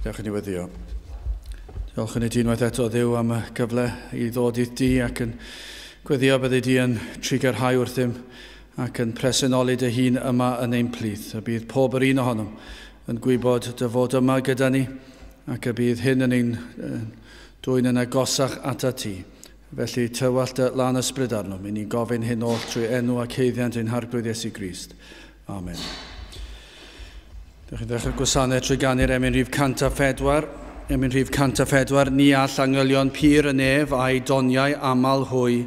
Diolch yn iweddio. Diolch yn ei unwaith eto Dduw am y gyfle i ddod i'r di ac yn gweddio bydde di yn trigarhau wrthym ac yn presennoli dy hun yma yn ein plith. A bydd pob yr un ohonom yn gwybod dy fod yma gyda ni ac y bydd hyn yn ein dwy'n yn agosach ata ti. Felly tywallt y lan ysbryd arnom, i ni'n gofyn hyn oll trwy enw ac heiddiant ein harglwydd Iesu Grist. Amen. Dych chi'n ddechrau gwasanaeth trwy gannu'r emyn rhif 104. Emyn rhif 104, ni all angylion pyr y nef a'i doniau amal hwy,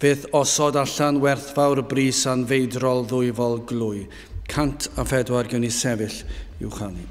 fydd osod allan werthfawr bris anfeidrol ddwyfol glwy. 104 gen i sefyll i'w chanu.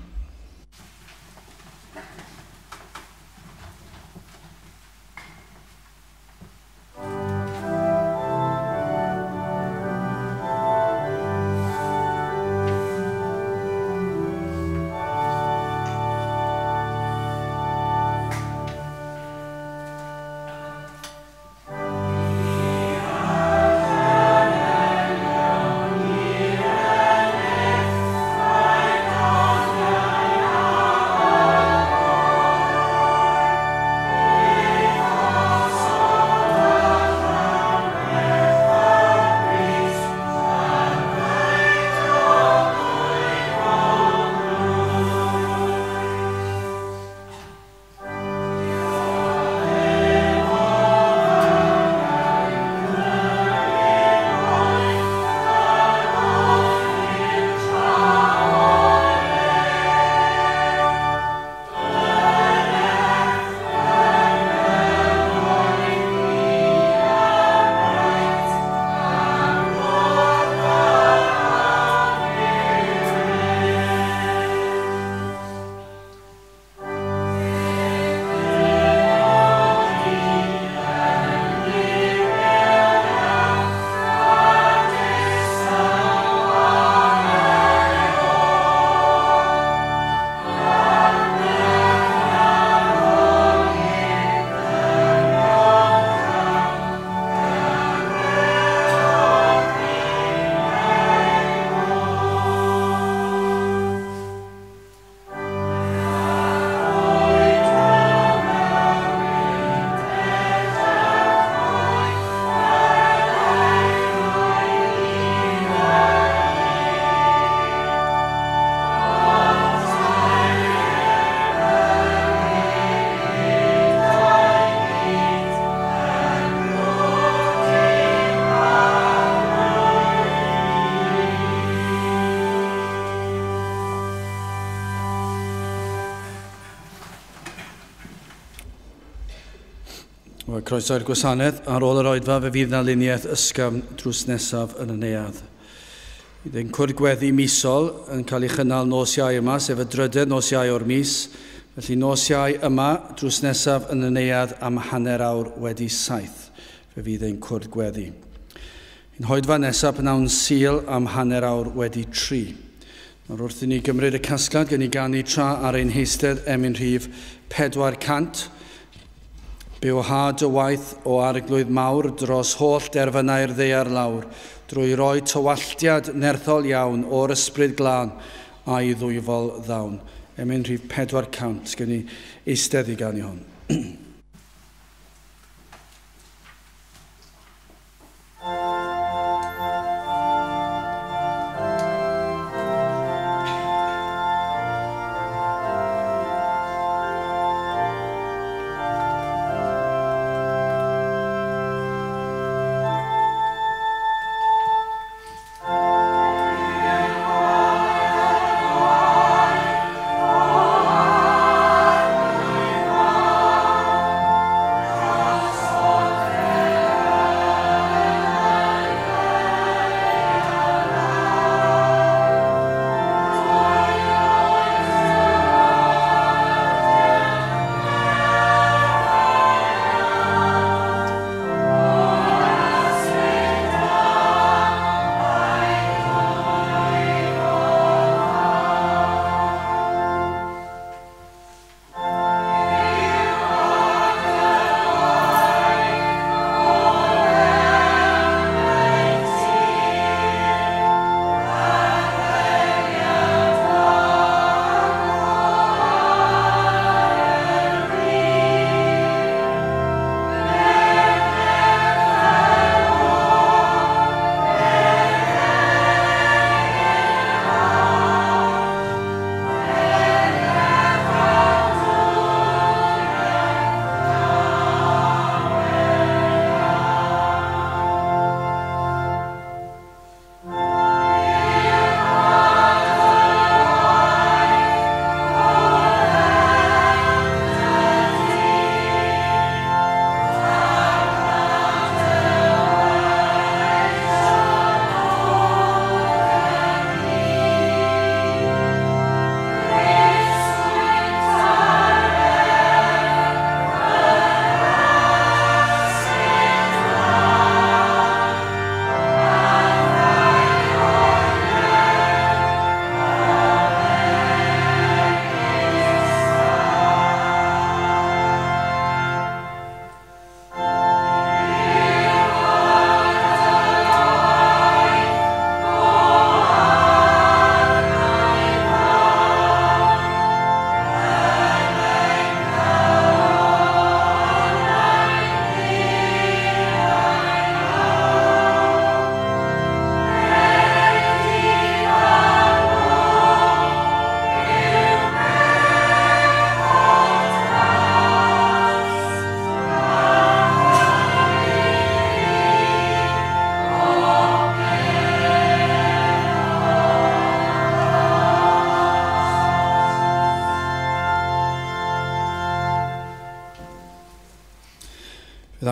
Croeso'r gwasanaeth ar ôl yr oedfa fe fydd na luniaeth ysgafn drws nesaf yn y neuadd. Bydd ein cwrdd gweddi misol yn cael ei chynnal nos Iau yma, sef y drydydd nos Iau o'r mis. Felly nos Iau yma drws nesaf yn y neuadd am 1/2 awr wedi 7. Fe fydd ein cwrdd gweddi. Ein hoedfa nesaf pnawn Sul am 1/2 awr wedi 3. Nawr wrth i ni gymryd y casgliad gen i ganu tra ar ein heistedd emyn rhif 400. Byw ha dy waith o arglwydd mawr dros holl derfynau'r ddaear lawr, drwy roi tywalltiad nerthol iawn o'r ysbryd glân a'i ddwyfol ddawn. Emyn rhif 400, gen i eistedd i ganu hon. Oh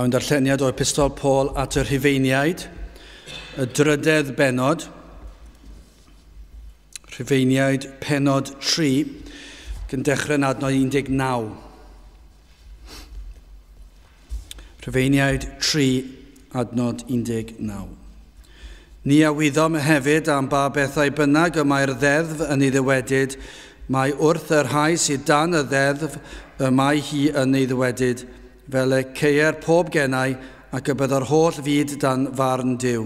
mewn darlleniad o epistol Paul at y Rhufeiniaid, y 3 benod, Rhufeiniaid penod 3, gan dechrau'n adnod 19. Rhufeiniaid 3, adnod 19. Ni awyddom hefyd am ba bethau bynnag y mae'r ddeddf yn ei ddywedyd, mae wrth yr rhai sydd dan y ddeddf y mae hi yn ei ddywedyd, fel y ceier pob gennau ac y byddai'r holl fyd dan farn Duw.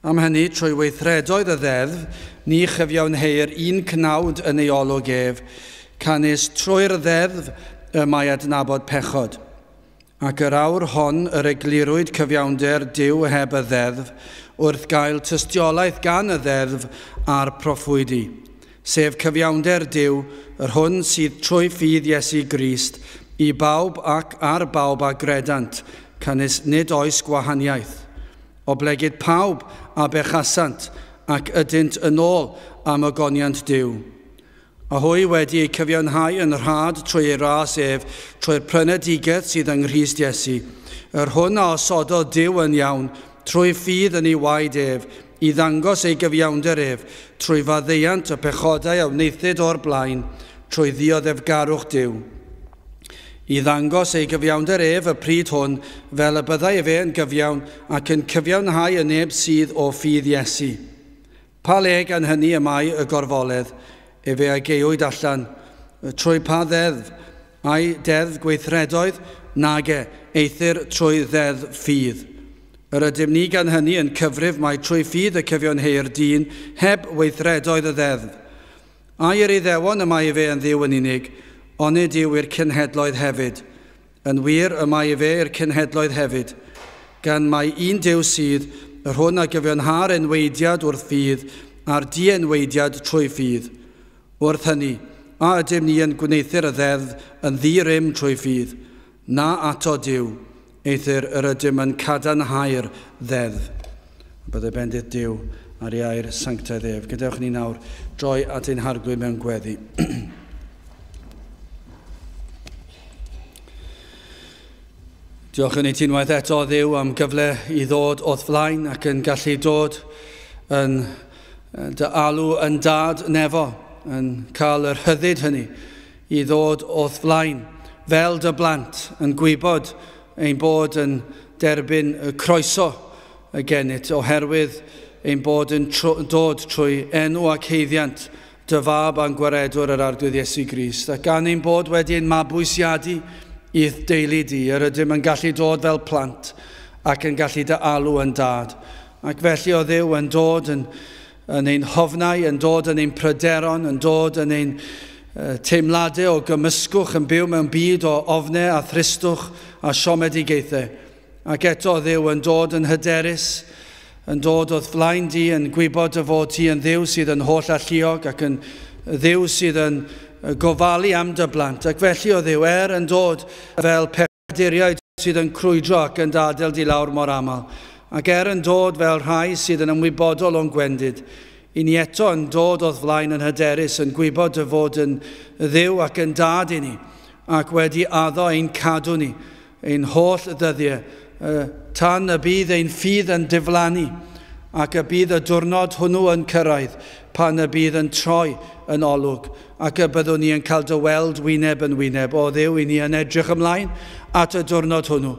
Am hynny, trwy weithredoedd y ddeddf, ni chyfiawnheir un cnawd yn ei olwg ef, canis trwy'r ddeddf y mae adnabod pechod. Ac yr awr hon yr eglurwyd cyfiawnder Duw heb y ddeddf, wrth gael tystiolaeth gan y ddeddf a'r proffwydi, sef cyfiawnder Duw, yr hwn sydd trwy ffydd Iesu Grist, i bawb ac ar bawb a gredant, canis nid oes gwahaniaeth. Oblegyd pawb a bechasant, ac ydynt yn ôl am ygoniant Duw. A hwy wedi ei cyfiawnhau yn rhad trwy ei ras ef, trwy'r prynedigedd sydd yng Nghrist Iesu. Yr hwn a osododd Duw yn iawn, trwy ffydd yn ei waed ef, i ddangos ei gyfiawnder ef, trwy faddeuant y pechodau a wneithid o'r blaen, trwy ddioddefgarwch Duw. I ddangos ei gyfiawnder ef y pryd hwn, fel y byddai efe yn gyfiawn ac yn cyfiawnhau y neb sydd o ffydd Iesu. Pa le gan hynny y mae y gorfoledd, efe a geiwyd allan, trwy pa ddeddf, a'i deddf gweithredoedd, nag eithir trwy ddeddf ffydd. Yr ydym ni gan hynny yn cyfrif mae trwy ffydd y cyfiawnheir dyn heb weithredoedd y ddeddf. A'r Iddewon y mae efe yn Dduw yn unig, onid yw i'r cynhedloedd hefyd. Yn wir y mae efe i'r cynhedloedd hefyd, gan mae un Duw sydd, yr hwn a gyfiawnhau'r enweidiad wrth ffydd, a'r dienweidiad trwy ffydd. Wrth hynny, a ydym ni yn gwneithir y ddeddf yn ddi-rym trwy ffydd, na ato Duw, eithir yr ydym yn cadarnhau'r ddeddf. Byddai bendith Duw ar iair sanctaidd ef. Gadewch ni nawr droi at ein harglwydd mewn gweddi. Diolch yn ei unwaith eto Dduw am gyfle i ddod o'th flaen ac yn gallu dod yn dy alw yn dad nefo, yn cael yr hyddid hynny i ddod o'th flaen fel dy blant yn gwybod ein bod yn derbyn y croeso y gennyt oherwydd ein bod yn dod trwy enw ac heiddiant dy fab a'n gwaredwr yr arglwydd Iesu Grist. Ac gan ein bod wedi'n mabwysiadu i'th deulu di, yr ydym yn gallu dod fel plant ac yn gallu dy alw yn dad. Ac felly o Dduw yn dod yn ein hofnau, yn dod yn ein pryderon, yn dod yn ein teimladau o gymysgwch yn byw mewn byd o ofnau a thristwch a siomedigaethau. Ac eto Dduw yn dod yn hyderus, yn dod o'th flaen di, yn gwybod y fod ti yn Dduw sydd yn holl alluog ac yn Dduw sydd yn gofalu am dy blant. Ac felly o Dduw yn dod fel pechaduriaid sydd yn crwydro ac yn dadl di lawr mor aml. Ac yn dod fel rhai sydd yn ymwybodol o'n gwendid. I ni eto yn dod o'th flaen yn hyderus, yn gwybod y fod yn Dduw ac yn dad i ni, ac wedi addo ein cadw ni, ein holl ddyddiau, tan y bydd ein ffydd yn diflannu, ac y bydd y diwrnod hwnnw yn cyrraedd, pan y bydd yn troi yn olwg, ac y byddwn ni yn cael dy weld wyneb yn wyneb. O Dduw, i ni yn edrych ymlaen at y diwrnod hwnnw,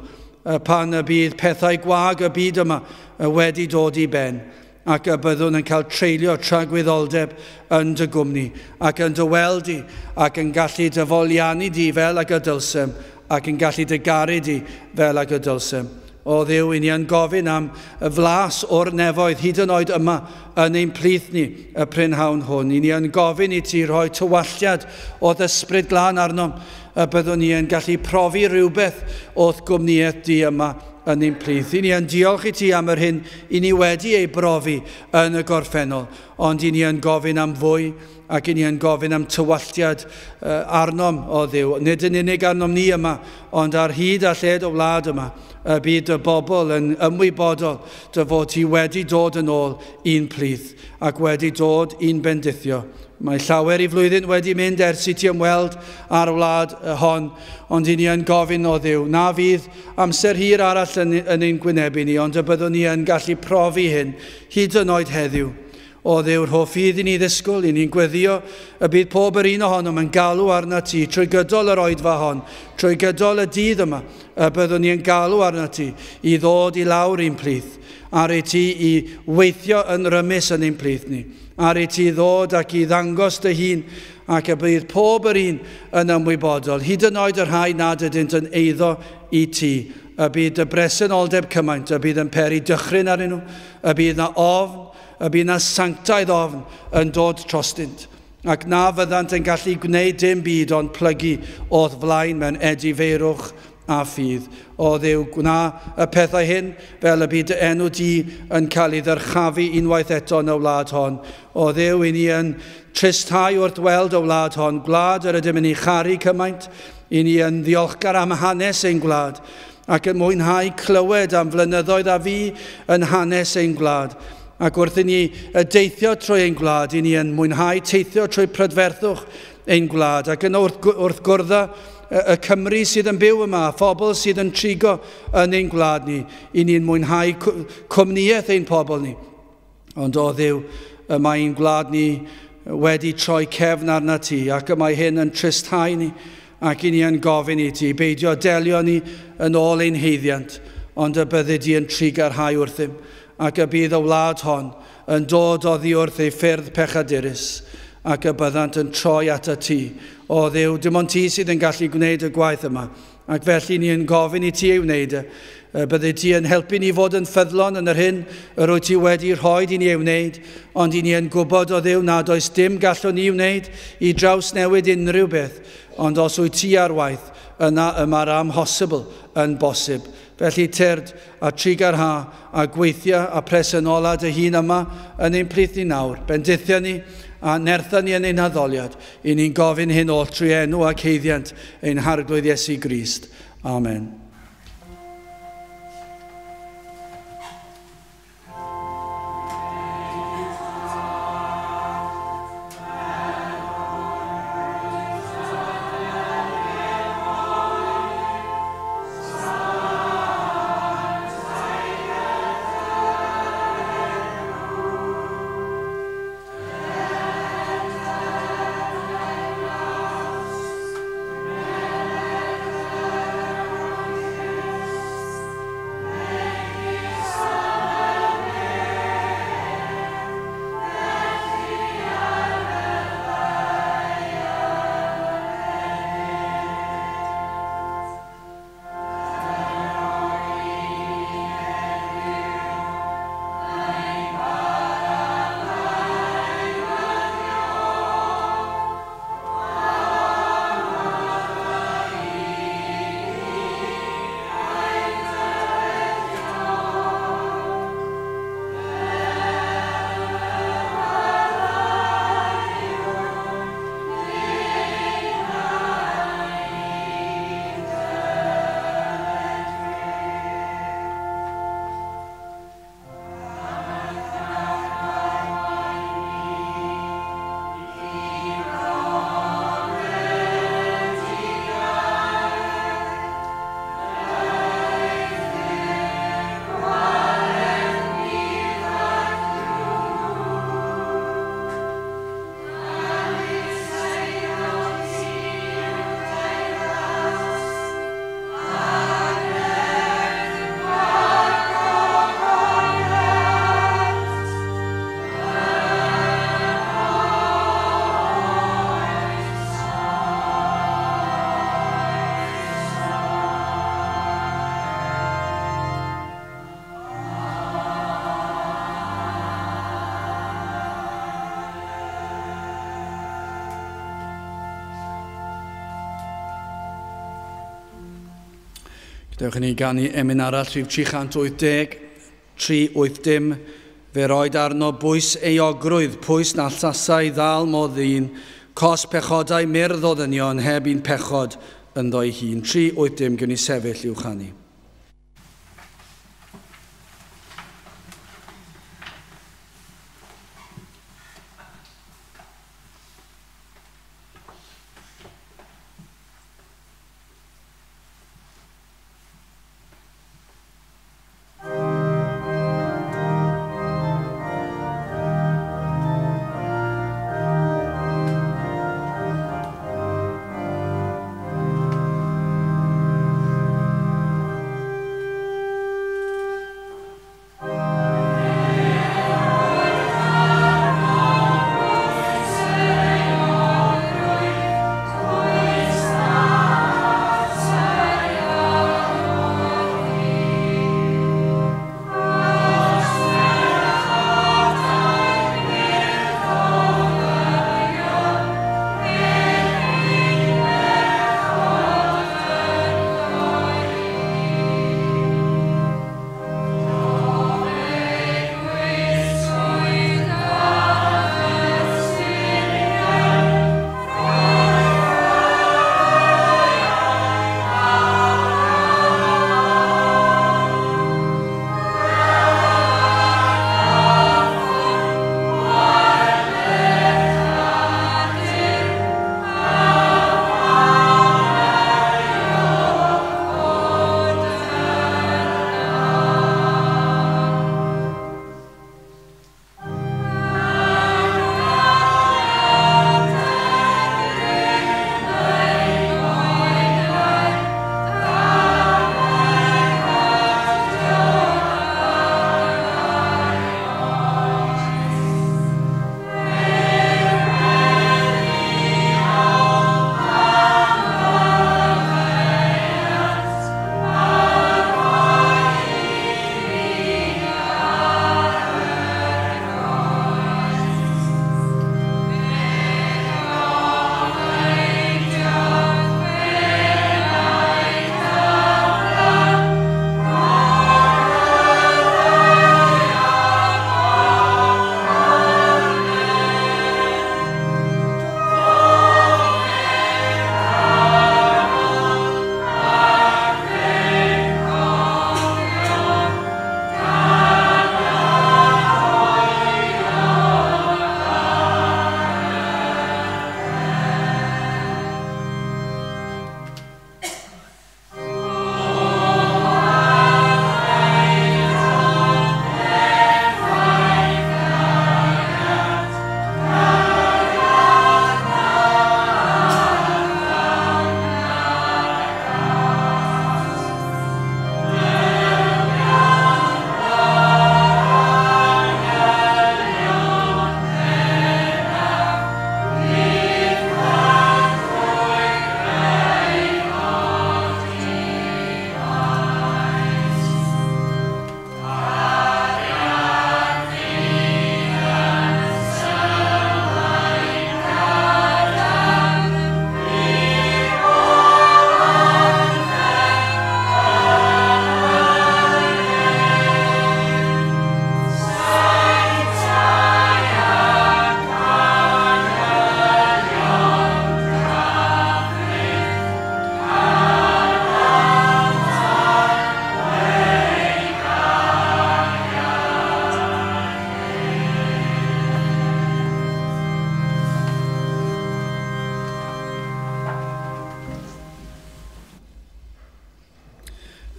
pan y bydd pethau gwag y byd yma wedi dod i ben, ac y byddwn yn cael treulio tragwyddoldeb yn dy gwmni, ac yn dy weld di, ac yn gallu dy foliannu di fel ag y dylsem, ac yn gallu dy garu di fel ag y dylsem. O Dduw, i ni yn gofyn am y flas o'r nefoedd hyd yn oed yma yn ein plith ni y prynhawn hwn. I ni yn gofyn i ti roi tywalliad o ddysbryd glân arnom, y byddwn ni yn gallu profi rhywbeth o'th gwmnïaeth di yma yn ein plith. I ni yn diolch i ti am yr hyn i ni wedi ei brofi yn y gorffennol, ond i ni yn gofyn am fwy ac i ni yn gofyn am tywalliad arnom o Dduw. Nid yn unig arnom ni yma, ond ar hyd a lled o wlad yma, y bydd y bobl yn ymwybodol dy fod ti wedi dod yn ôl un plith ac wedi dod un bendithio Mae llawer I flwyddyn wedi mynd ers I ti ymweld ar wlad hon, ond I ni yn gofyn o Dduw. Na fydd amser hir arall yn ein gwynebu ni, ond y byddwn ni yn gallu profi hyn hyd yn oed heddiw. O Ddew'r hoff fydd I ni ddisgwyl, I ni'n gweddio y bydd pob yr un ohonom yn galw arna ti trwy gydol yr oedfa hon, trwy gydol y dydd yma, y byddwn ni yn galw arna ti I ddod I lawr ein plith, ar ei ti I weithio yn rymus yn ein plith ni, ar ei ti ddod ac I ddangos dy hun, ac y bydd pob yr un yn ymwybodol, hyd yn oed yr rhai nad ydynt yn eiddo I ti, y bydd y bresenoldeb cymaint, y bydd yn peri dychryn arnyn nhw, y bydd na ofn, y bydd na sanctaidd ofn yn dod trostynt, ac na fyddant yn gallu gwneud dim byd ond plygu o'r flaen mewn edifeirwch a ffydd. O Dduw, gwna y pethau hyn fel y bydd y enw di yn cael ei ddyrchafu unwaith eto yn y wlad hon. O Dduw, I ni yn tristau wrth weld y wlad hon, gwlad yr ydym yn ei charu cymaint, I ni yn ddiolchgar am hanes ein gwlad, ac yn mwynhau clywed am flynyddoedd a fi yn hanes ein gwlad. Ac wrth I ni deithio trwy ein gwlad, I ni yn mwynhau teithio trwy prydferthwch ein gwlad, ac yn wrth gwrdda y Cymru sydd yn byw yma, phobl sydd yn trigo yn ein gwlad ni, I ni'n mwynhau cwmniaeth ein pobl ni. Ond o Dduw, mae ein gwlad ni wedi troi cefn arna ti, ac mae hyn yn tristau ni, ac I ni yn gofyn I ti, beidio delio ni yn ôl ein heiddiant, ond y bydde di yn trigarhau wrthym, ac y bydd y wlad hon yn dod oddi wrth ei ffyrdd pechadurus, ac y byddant yn troi at y ti. O Dduw, dim ond ti sydd yn gallu gwneud y gwaith yma, ac felly ni yn gofyn I ti ei wneud bydde ti yn helpu ni fod yn ffyddlon yn yr hyn yr wyt ti wedi rhoi I ni ei wneud, ond I ni yn gwybod o Dduw nad oes dim gallwn ni wneud I draws newid unrhyw beth, ond os wyt ti ar waith, yna mae'r amhosibl yn bosib. Felly tyrd a trigarha a gweithio a presenola dy hun yma yn ein plith ni nawr. Bendithio ni a nertha ni yn ein addoliad. I ni'n gofyn hyn oll trwy enw ac heiddiant ein harglwydd Iesu Grist. Amen. Dewch ni ganu emyn arall rhif 380, 380, fe roed arno bwys eogrwydd, pwys na allasau ddal modd un, cos pechodau myrdd o ddynion heb un pechod yn ddoi hun. 380 gwn i sefyll i'w chanu.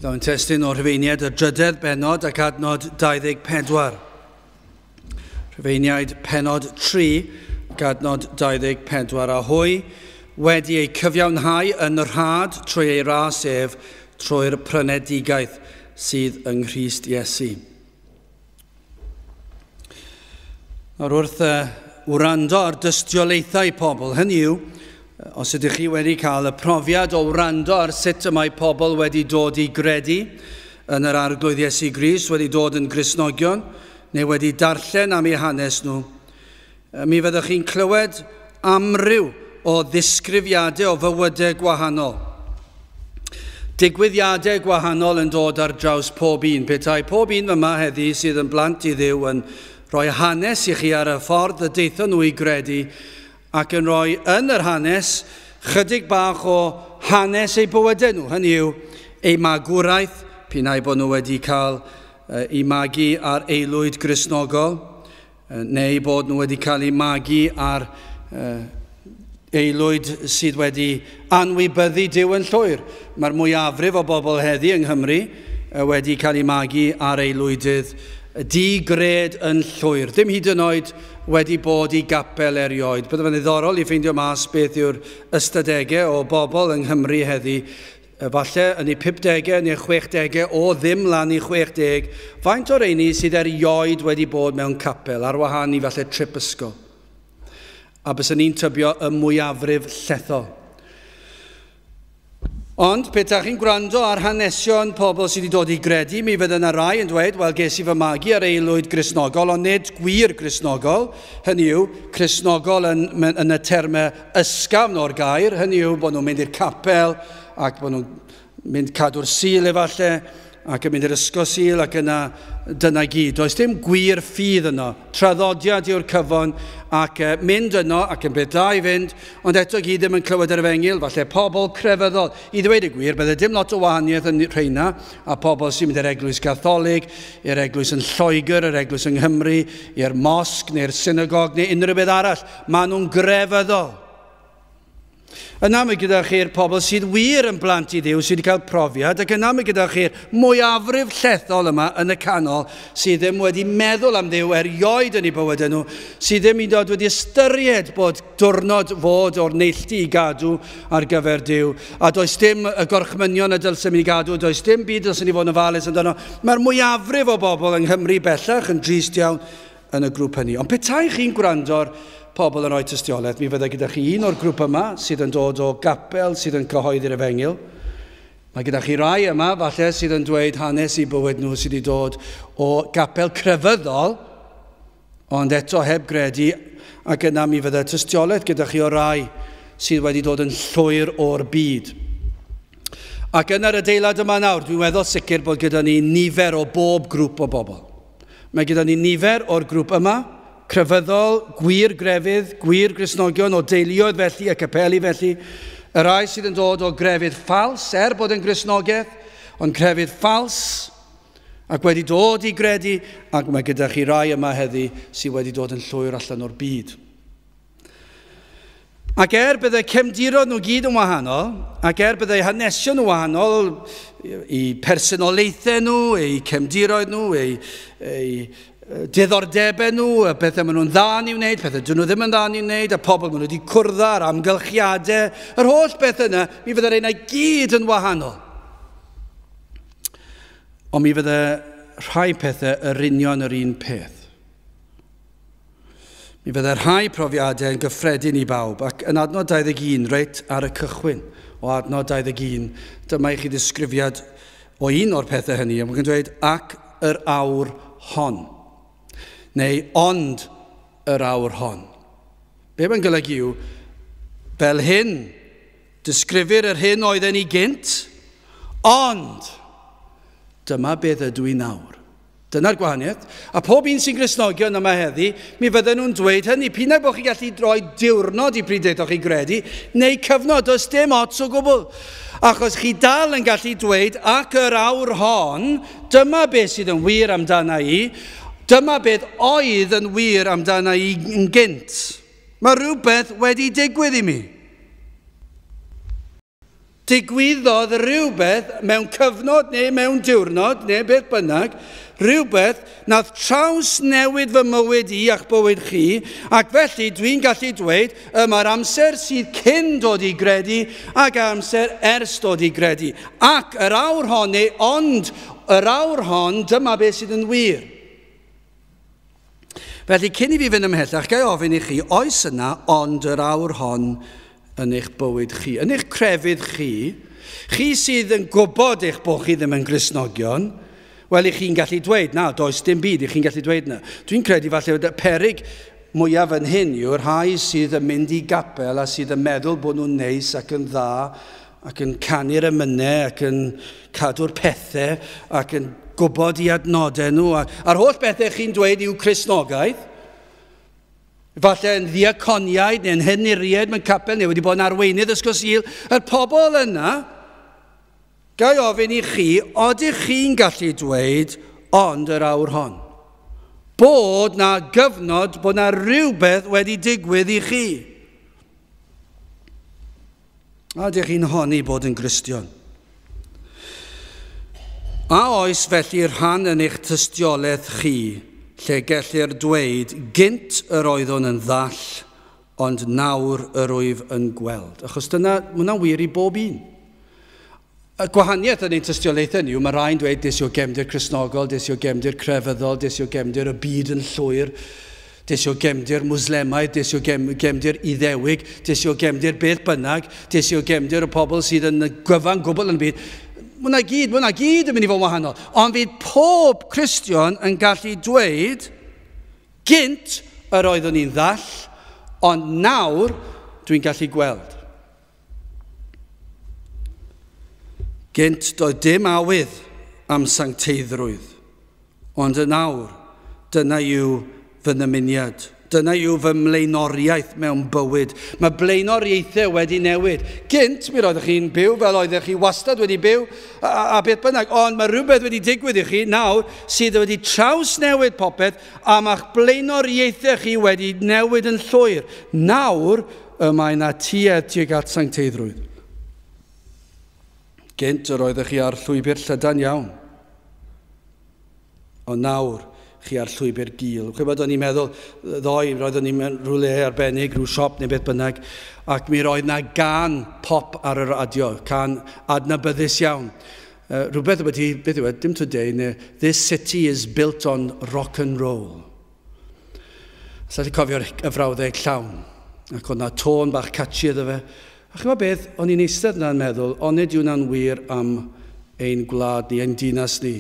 Dawn testyn o Rhufeiniaid y drydedd benod ac adnod 24. Rhufeiniaid penod 3 ac adnod 24. A hwy wedi ei cyfiawnhau yn yr rhad trwy ei ras ef trwy'r prynedigaeth sydd yng Nghrist Iesu. Nawr wrth wrando ar dystiolaethau pobl, hynny yw, os ydych chi wedi cael y profiad o wrando ar sut y mae pobl wedi dod i gredu yn yr arglwydd Iesu Grist, wedi dod yn Gristnogion, neu wedi darllen am eu hanes nhw, mi fyddwch chi'n clywed amryw o ddisgrifiadau o fywydau gwahanol. Digwyddiadau gwahanol yn dod ar draws pob un. Petai pob un yma heddi sydd yn blant i Dduw yn rhoi hanes i chi ar y ffordd y deithon nhw i gredu, ac yn rhoi yn yr hanes chydig bach o hanes eu bywydau nhw. Hynny yw, eu magwraeth, pinau bod nhw wedi cael eu magu ar aelwyd Gristnogol, neu bod nhw wedi cael eu magu ar aelwyd sydd wedi anwybyddu Duw yn llwyr. Mae'r mwyafrif o bobl heddi yng Nghymru wedi cael eu magu ar aelwydydd di-gred yn llwyr. Dim hyd yn oed wedi bod i gapel erioed. Byddai fe'n ddiddorol i ffeindio mas beth yw'r ystadegau o bobl yng Nghymru heddi, falle yn eu 50au neu 60au o ddim lan i 60. Faint o'r reini sydd erioed wedi bod mewn capel ar wahân i falle trip ysgol. A bys ni'n tybio y mwyafrif llethol. Ond, petach chi'n gwrando ar hanesion pobl sydd wedi dod i gredu, mi fydd yna rai yn dweud, wel, ges i fy magu ar aelwyd Gristnogol, ond nid gwir Gristnogol. Hynny yw, Gristnogol yn y termau ysgafn o'r gair. Hynny yw, bod nhw'n mynd i'r capel, ac bod nhw'n mynd cadw'r sul efallai, ac yn mynd i'r ysgol sul, ac dyna gyd. Does dim gwir ffydd yno. Traddodiad yw'r cyfon, ac mynd yno, ac yn beth da i fynd, ond eto gyd ddim yn clywed yr efengil, falle pobl crefyddol. I ddweud y gwir, bydde dim lot o wahaniaeth yn rheina, a pobl sy'n mynd i'r eglwys Gatholig, i'r eglwys yn Lloegr, yr eglwys yng Nghymru, i'r mosg, neu'r synagog, neu unrhyw beth arall. Maen nhw'n grefyddol. Yna mae gyda chi'r pobl sydd wir yn blant i Dduw, sydd wedi cael profiad, ac yna mae gyda chi'r mwyafrif llethol yma yn y canol, sydd ddim wedi meddwl am Dduw erioed yn ei bywydau nhw, sydd ddim i dod wedi ystyried bod diwrnod fod o'r neilltu i gadw ar gyfer Dduw, a does dim y gorchmynion y dylsyn ni gadw, does dim byd dylsyn ni fod yn ofalus amdano. Mae'r mwyafrif o bobl yng Nghymru bellach yn drist iawn yn y grŵp hynny. Ond petai chi'n gwrando'r pobl yn rhoi tystiolaeth, mi fyddai gyda chi un o'r grŵp yma sydd yn dod o gapel sydd yn cyhoeddi'r efengil. Mae gyda chi rai yma, falle, sydd yn dweud hanes i bywyd nhw sydd wedi dod o gapel crefyddol, ond eto heb gredu, ac yna mi fyddai tystiolaeth gyda chi o rai sydd wedi dod yn llwyr o'r byd. Ac yn yr adeilad yma nawr, dwi'n meddwl sicr bod gyda ni nifer o bob grŵp o bobl. Mae gyda ni nifer o'r grŵp yma, crefyddol, gwir grefydd, gwir Gristnogion o deuluoedd felly a capeli felly, y rai sydd yn dod o grefydd ffals, bod yn Gristnogaeth, ond crefydd ffals, ac wedi dod i gredu, ac mae gyda chi rai yma heddi sydd wedi dod yn llwyr allan o'r byd. Ac byddai cefndiroedd nhw gyd yn wahanol, ac byddai hanesion nhw wahanol, i personolaethau nhw, eu cefndiroedd nhw, eu diddordebau nhw, y bethau maen nhw'n dda i wneud, pethau dyn nhw ddim yn dda i wneud, a pobl maen nhw wedi cwrdda ar amgylchiadau, yr holl bethau yna, mi fyddai'r ein gyd yn wahanol. Ond mi fyddai rhai pethau yr union yr un peth. Mi fyddai rhai profiadau yn gyffredin i bawb, ac yn adnod 21, reit ar y cychwyn o adnod 21, dyma i chi ddisgrifiad o un o'r pethau hynny, a mae'n dweud, ac yr awr hon. Neu ond yr awr hon. Be mae'n golygu yw, fel hyn, disgrifir yr hyn oedd yn ei gynt, ond dyma beth ydw i nawr. Dyna'r gwahaniaeth. A pob un sy'n Gristnogion yma heddi, mi fydden nhw'n dweud hynny, pinag bod chi gallu droi diwrnod i pryd eitoch chi gredu, neu cyfnod, does dim ots o gwbl. Achos chi dal yn gallu dweud, ac yr awr hon, dyma beth sydd yn wir amdana i, dyma beth oedd yn wir amdana i yn gynt. Mae rhywbeth wedi digwydd i mi. Digwyddodd rhywbeth mewn cyfnod neu mewn diwrnod neu beth bynnag, rhywbeth nath traws newid fy mywyd i a'ch bywyd chi, ac felly dwi'n gallu dweud mae'r amser sydd cyn dod i gredu ac amser ers dod i gredu. Ac yr awr hon neu ond yr awr hon, dyma beth sydd yn wir. Felly cyn i fi fynd ymhellach, gai ofyn i chi, oes yna ond yr awr hon yn eich bywyd chi, yn eich crefydd chi sydd yn gwybod eich bod chi ddim yn Gristnogion, wel, chi'n gallu dweud, na, does dim byd, chi'n gallu dweud na. Dwi'n credu falle y peryg mwyaf yn hyn yw'r rhai sydd yn mynd i gapel a sydd yn meddwl bod nhw'n neis ac yn dda, ac yn canu'r emynau, ac yn cadw'r pethau, ac yn gwybod i adnodau nhw. A'r holl bethau chi'n dweud yw Cristnogaeth, falle yn ddiaconiaid neu'n henuriaid mewn capel neu wedi bod yn arweinydd ysgol Sul, y pobl yna, gai ofyn i chi, odych chi'n gallu dweud ond yr awr hon? Bod na gyfnod, bod na rhywbeth wedi digwydd i chi. Odych chi'n honni bod yn Gristion? A oes felly rhan yn eich tystiolaeth chi, lle gellir dweud, gynt yr oeddwn yn ddall, ond nawr yr wyf yn gweld. Achos hwnna'n wir i bob un. Y gwahaniaeth yn ein tystiolaethau ni yw, mae rhain dweud desio gefndir Cristnogol, desio gefndir crefyddol, desio gefndir y byd yn llwyr, desio gefndir Mwslemaidd, desio gefndir Iddewig, desio gefndir beth bynnag, desio gefndir y pobl sydd yn gyfan gwbl yn byd. Mwna gyd yn mynd i fod wahanol. Ond fydd pob Cristion yn gallu dweud, gynt yr oeddwn i'n ddall, ond nawr dwi'n gallu gweld. Gynt doedd dim awydd am sancteiddrwydd, ond y nawr, dyna yw fy ddymuniad. Dyna yw fy mlaenoriaeth mewn bywyd. Mae blaenoriaethau wedi newid. Gynt, mi roeddech chi'n byw fel oeddech chi wastad wedi byw a beth bynnag, ond mae rhywbeth wedi digwydd i chi nawr sydd wedi trawsnewid popeth a mae'ch blaenoriaethau chi wedi newid yn llwyr. Nawr, mae yna tuedd tuag at sancteiddrwydd. Gynt, yr oeddech chi ar llwybr llydan iawn. Ond nawr, chi ar llwybr gul. Chwe bod o'n i'n meddwl, roeddwn i'n rhywle arbennig, rhyw siop neu beth bynnag, ac mi roedd na gan pop ar y radio, can adnabyddus iawn. Rhywbeth wedi, beth yw e, dim today, this city is built on rock and roll. So, ti'n cofio'r frawddeg llawn, ac o'na tôn bach catchy iddo fe. A chyma beth, o'n i'n eistedd na'n meddwl, onid yw na'n wir am ein gwlad ni, ein dinas ni.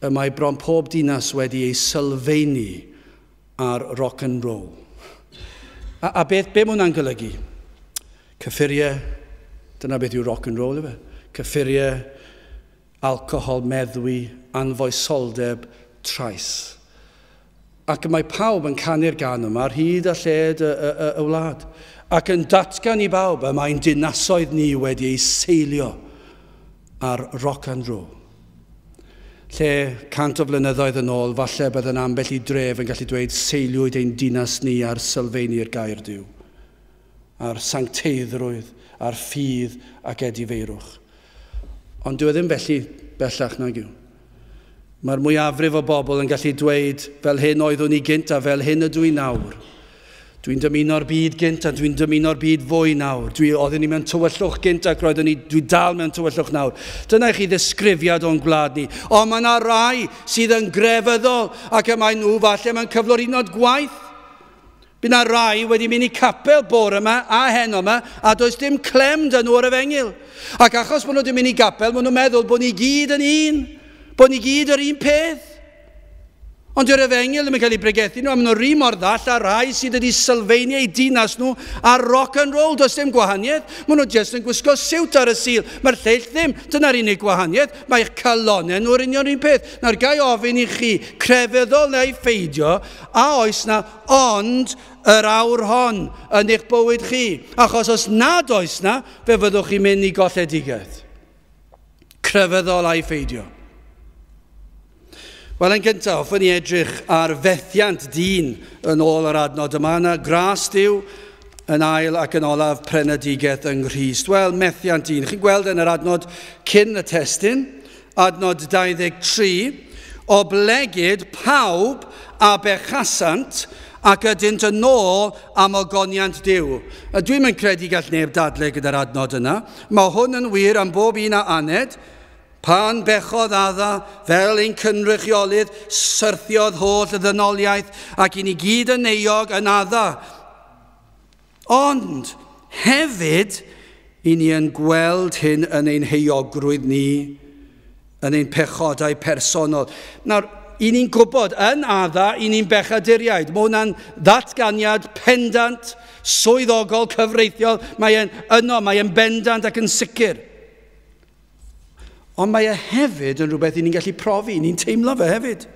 Mae bron pob dinas wedi ei sylfaenu ar rock and roll. A beth mae hwnna'n golygu? Cyffuriau, dyna beth yw rock and roll, yw e? Cyffuriau, alcohol, meddwi, anfoesoldeb, trais. Ac mae pawb yn canu'r gan yma ar hyd a lled y wlad. Ac yn datgan i bawb, mae'n dinasoedd ni wedi ei seilio ar rock and roll. Lle 100 o flynyddoedd yn ôl, falle bydd yn ambell i dref yn gallu dweud seiliwyd ein dinas ni ar sylfaenu'r gair Duw, ar sancteiddrwydd, ar ffydd ac edifeirwch. Ond dwi ddim felly bellach nag yw. Mae'r mwyafrif o bobl yn gallu dweud fel hyn oeddwn i gynt a fel hyn ydw i nawr. Dwi'n dymuno'r byd gynt a dwi'n dymuno'r byd fwy nawr. Oeddwn i mewn tywyllwch gynt ac dwi dal mewn tywyllwch nawr. Dyna chi ddisgrifiad o'n gwlad ni. Ond mae yna rai sydd yn grefyddol ac mae nhw falle mewn cyflwr unod gwaith. Bydd yna rai wedi mynd i capel bore yma a heno yma a does dim clem dyn nhw ar y fengil. Ac achos bod nhw wedi mynd i gapel, maen nhw'n meddwl bod ni gyd yn un. Bod ni gyd yr un peth. Ond yw'r efengil ddim yn cael ei bregethu nhw, a maen nhw'n rhy mor ddall a rai sydd wedi sylfaenu eu dinas nhw ar rock and roll, does dim gwahaniaeth. Maen nhw jyst yn gwisgo siwt ar y Sul. Mae'r lleill ddim, dyna'r unig gwahaniaeth. Mae'ch calonau nhw'r union un peth. Nawr gai ofyn i chi, crefyddol neu ffeidio, a oes na ond yr awr hon yn eich bywyd chi. Achos os nad oes na, fe fyddwch chi'n mynd i golledigaeth. Crefyddol a'i ffeidio. Wel, yn gyntaf, hoffwn ni edrych ar fethiant dyn yn ôl yr adnod yma. Yna gras Duw yn ail ac yn olaf prenedigaeth yng Nghrist. Wel, methiant 1. Chi'n gweld yn yr adnod cyn y testyn, adnod 23, o blegyd pawb a bechasant ac ydynt yn ôl am ogoniant Duw. Dwi'n mynd credu gall neb dadle gyda'r adnod yna. Mae hwn yn wir am bob un a aned, pan bechodd adda fel ein cynrychiolydd, syrthiodd holl y ddynoliaeth ac i ni gyd yn euog yn adda. Ond hefyd, i ni yn gweld hyn yn ein heiogrwydd ni, yn ein pechodau personol. Nawr, i ni'n gwybod yn adda, i ni'n bechaduriaid. Mae hwnna'n ddatganiad pendant, swyddogol, cyfreithiol. Mae'n bendant ac yn sicr. Ond mae e hefyd yn rhywbeth i ni'n gallu profi, i ni'n teimlo fe hefyd.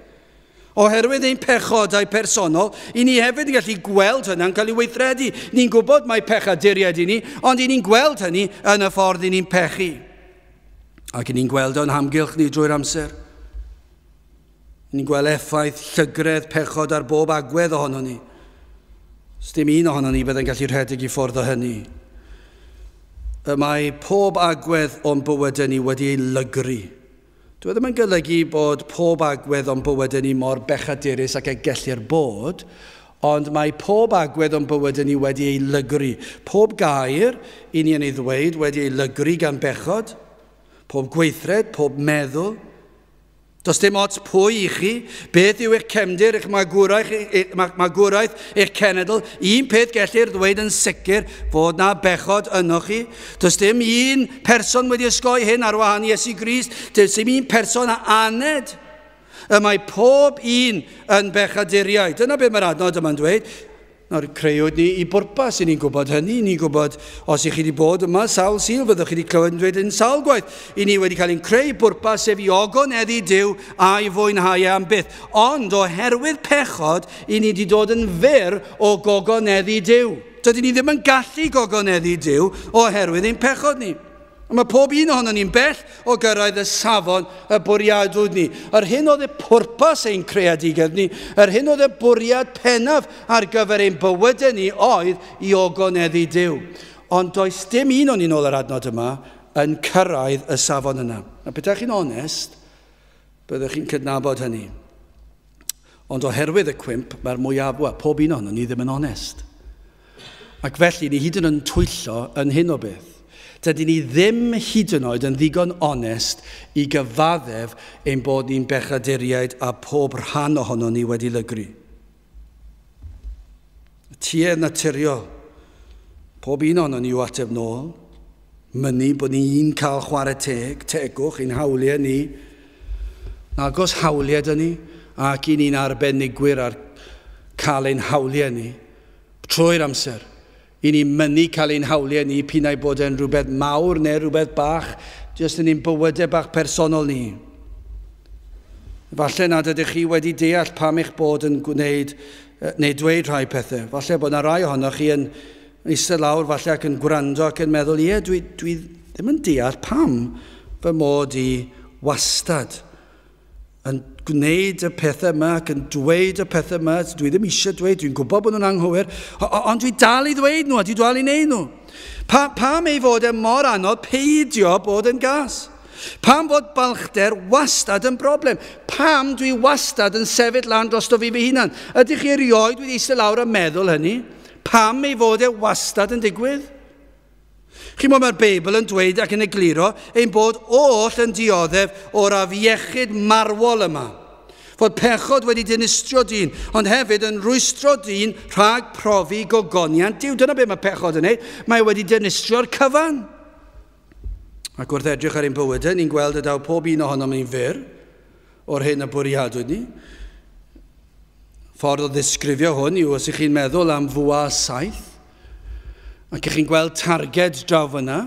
Oherwydd ein pechodau personol, i ni hefyd yn gallu gweld hynna'n cael ei weithredu. Ni'n gwybod mae pechaduriaid i ni, ond i ni'n gweld hynny yn y ffordd i ni'n pechu. Ac i ni'n gweld o'n hamgylch ni drwy'r amser. Ni'n gweld effaith llygredd pechod ar bob agwedd ohono ni. Os dim un ohono ni byddai'n gallu rhedeg i ffwrdd o hynny. Mae pob agwedd o'n bywydau ni wedi ei lygru. Dwi ddim yn golygu bod pob agwedd o'n bywydau ni mor bechadurus ac e gellir bod, ond mae pob agwedd o'n bywydau ni wedi ei lygru. Pob gair, i ni yn ei ddweud, wedi ei lygru gan bechod, pob gweithred, pob meddwl. Does dim ots pwy i chi, beth yw eich cefndir, eich magwraeth, eich cenedl. Un peth gellir ddweud yn sicr fod na bechod yno chi. Does dim un person wedi ysgoi hyn ar wahân Iesu Grist. Does dim un person a aned. Mae pob un yn bechaduriaid. Dyna beth mae'r adnod yma'n dweud. Nawr, creuwyd ni i bwrpas, i ni'n gwybod hynny, ni'n gwybod os i chi wedi bod yma sawl syl, fyddwch chi wedi clywed yn dweud yn sawl gwaith. I ni wedi cael ein creu bwrpas sef i ogoneddu Duw a'i fwynhau am byth. Ond oherwydd pechod, i ni wedi dod yn fyr o gogoneddu Duw. Dydyn ni ddim yn gallu gogoneddu Duw oherwydd ein pechod ni. Mae pob un ohono ni'n bell o gyrraedd y safon y bwriadwyd ni. Yr hyn oedd y pwrpas ein creadigedd ni, yr hyn oedd y bwriad pennaf ar gyfer ein bywydau ni oedd i ogoneddu Duw. Ond does dim un o'n ni'n ôl yr adnod yma yn cyrraedd y safon yna. A bydych chi'n onest, byddwch chi'n cydnabod hynny. Ond oherwydd y cwymp, mae'r mwyaf, pob un ohono ni ddim yn onest. Ac felly ni hyd yn twyllo yn hyn o beth. Dydyn ni ddim hyd yn oed yn ddigon onest i gyfaddef ein bod ni'n bechaduriaid a pob rhan ohono ni wedi lygru. Tie naturiol. Pob un ohono ni yw ateb nôl. Mynnu bod ni'n cael chwarae tegwch ein hawliau ni. Nagos hawliau dyn ni ac i ni'n arbenigwyr ar cael ein hawliau ni trwy'r amser. I ni mynnu cael ein hawliau ni p'un ai bod e'n rhywbeth mawr neu rhywbeth bach, jyst yn ein bywydau bach personol ni. Falle nad ydych chi wedi deall pam eich bod yn gwneud neu dweud rhai pethau. Falle bod yna rai ohonoch chi yn eistedd lawr falle ac yn gwrando ac yn meddwl, dwi ddim yn deall pam fy mod i wastad yn gwneud y pethau yma ac yn dweud y pethau yma. Dwi ddim eisiau dweud, dwi'n gwybod bod nhw'n anghywir, ond dwi dal i ddweud nhw a dwi dal i wneud nhw. Pam ei fod e mor anodd peidio bod yn gas? Pam fod balchder wastad yn broblem? Pam dwi wastad yn sefyll lan dros fi fy hunan? Ydych chi erioed wedi eistedd lawr a meddwl hynny? Pam ei fod e wastad yn digwydd? Chi'n meddwl mae'r Beibl yn dweud ac yn egluro ein bod oll yn dioddef o'r afiechyd marwol yma. Fod pechod wedi dinistrio dyn, ond hefyd yn rwystro dyn rhag profi gogoniant Duw. Dyna beth mae pechod yn ei. Mae wedi dinistrio'r cyfan. Ac wrth edrych ar ein bywydau, ni'n gweld y daw pob un ohonom ni'n fyr o'r hyn y bwriadwyd ni. Ffordd o ddisgrifio hwn yw os ych chi'n meddwl am fwa saith, ac ych chi'n gweld targed draw fyna,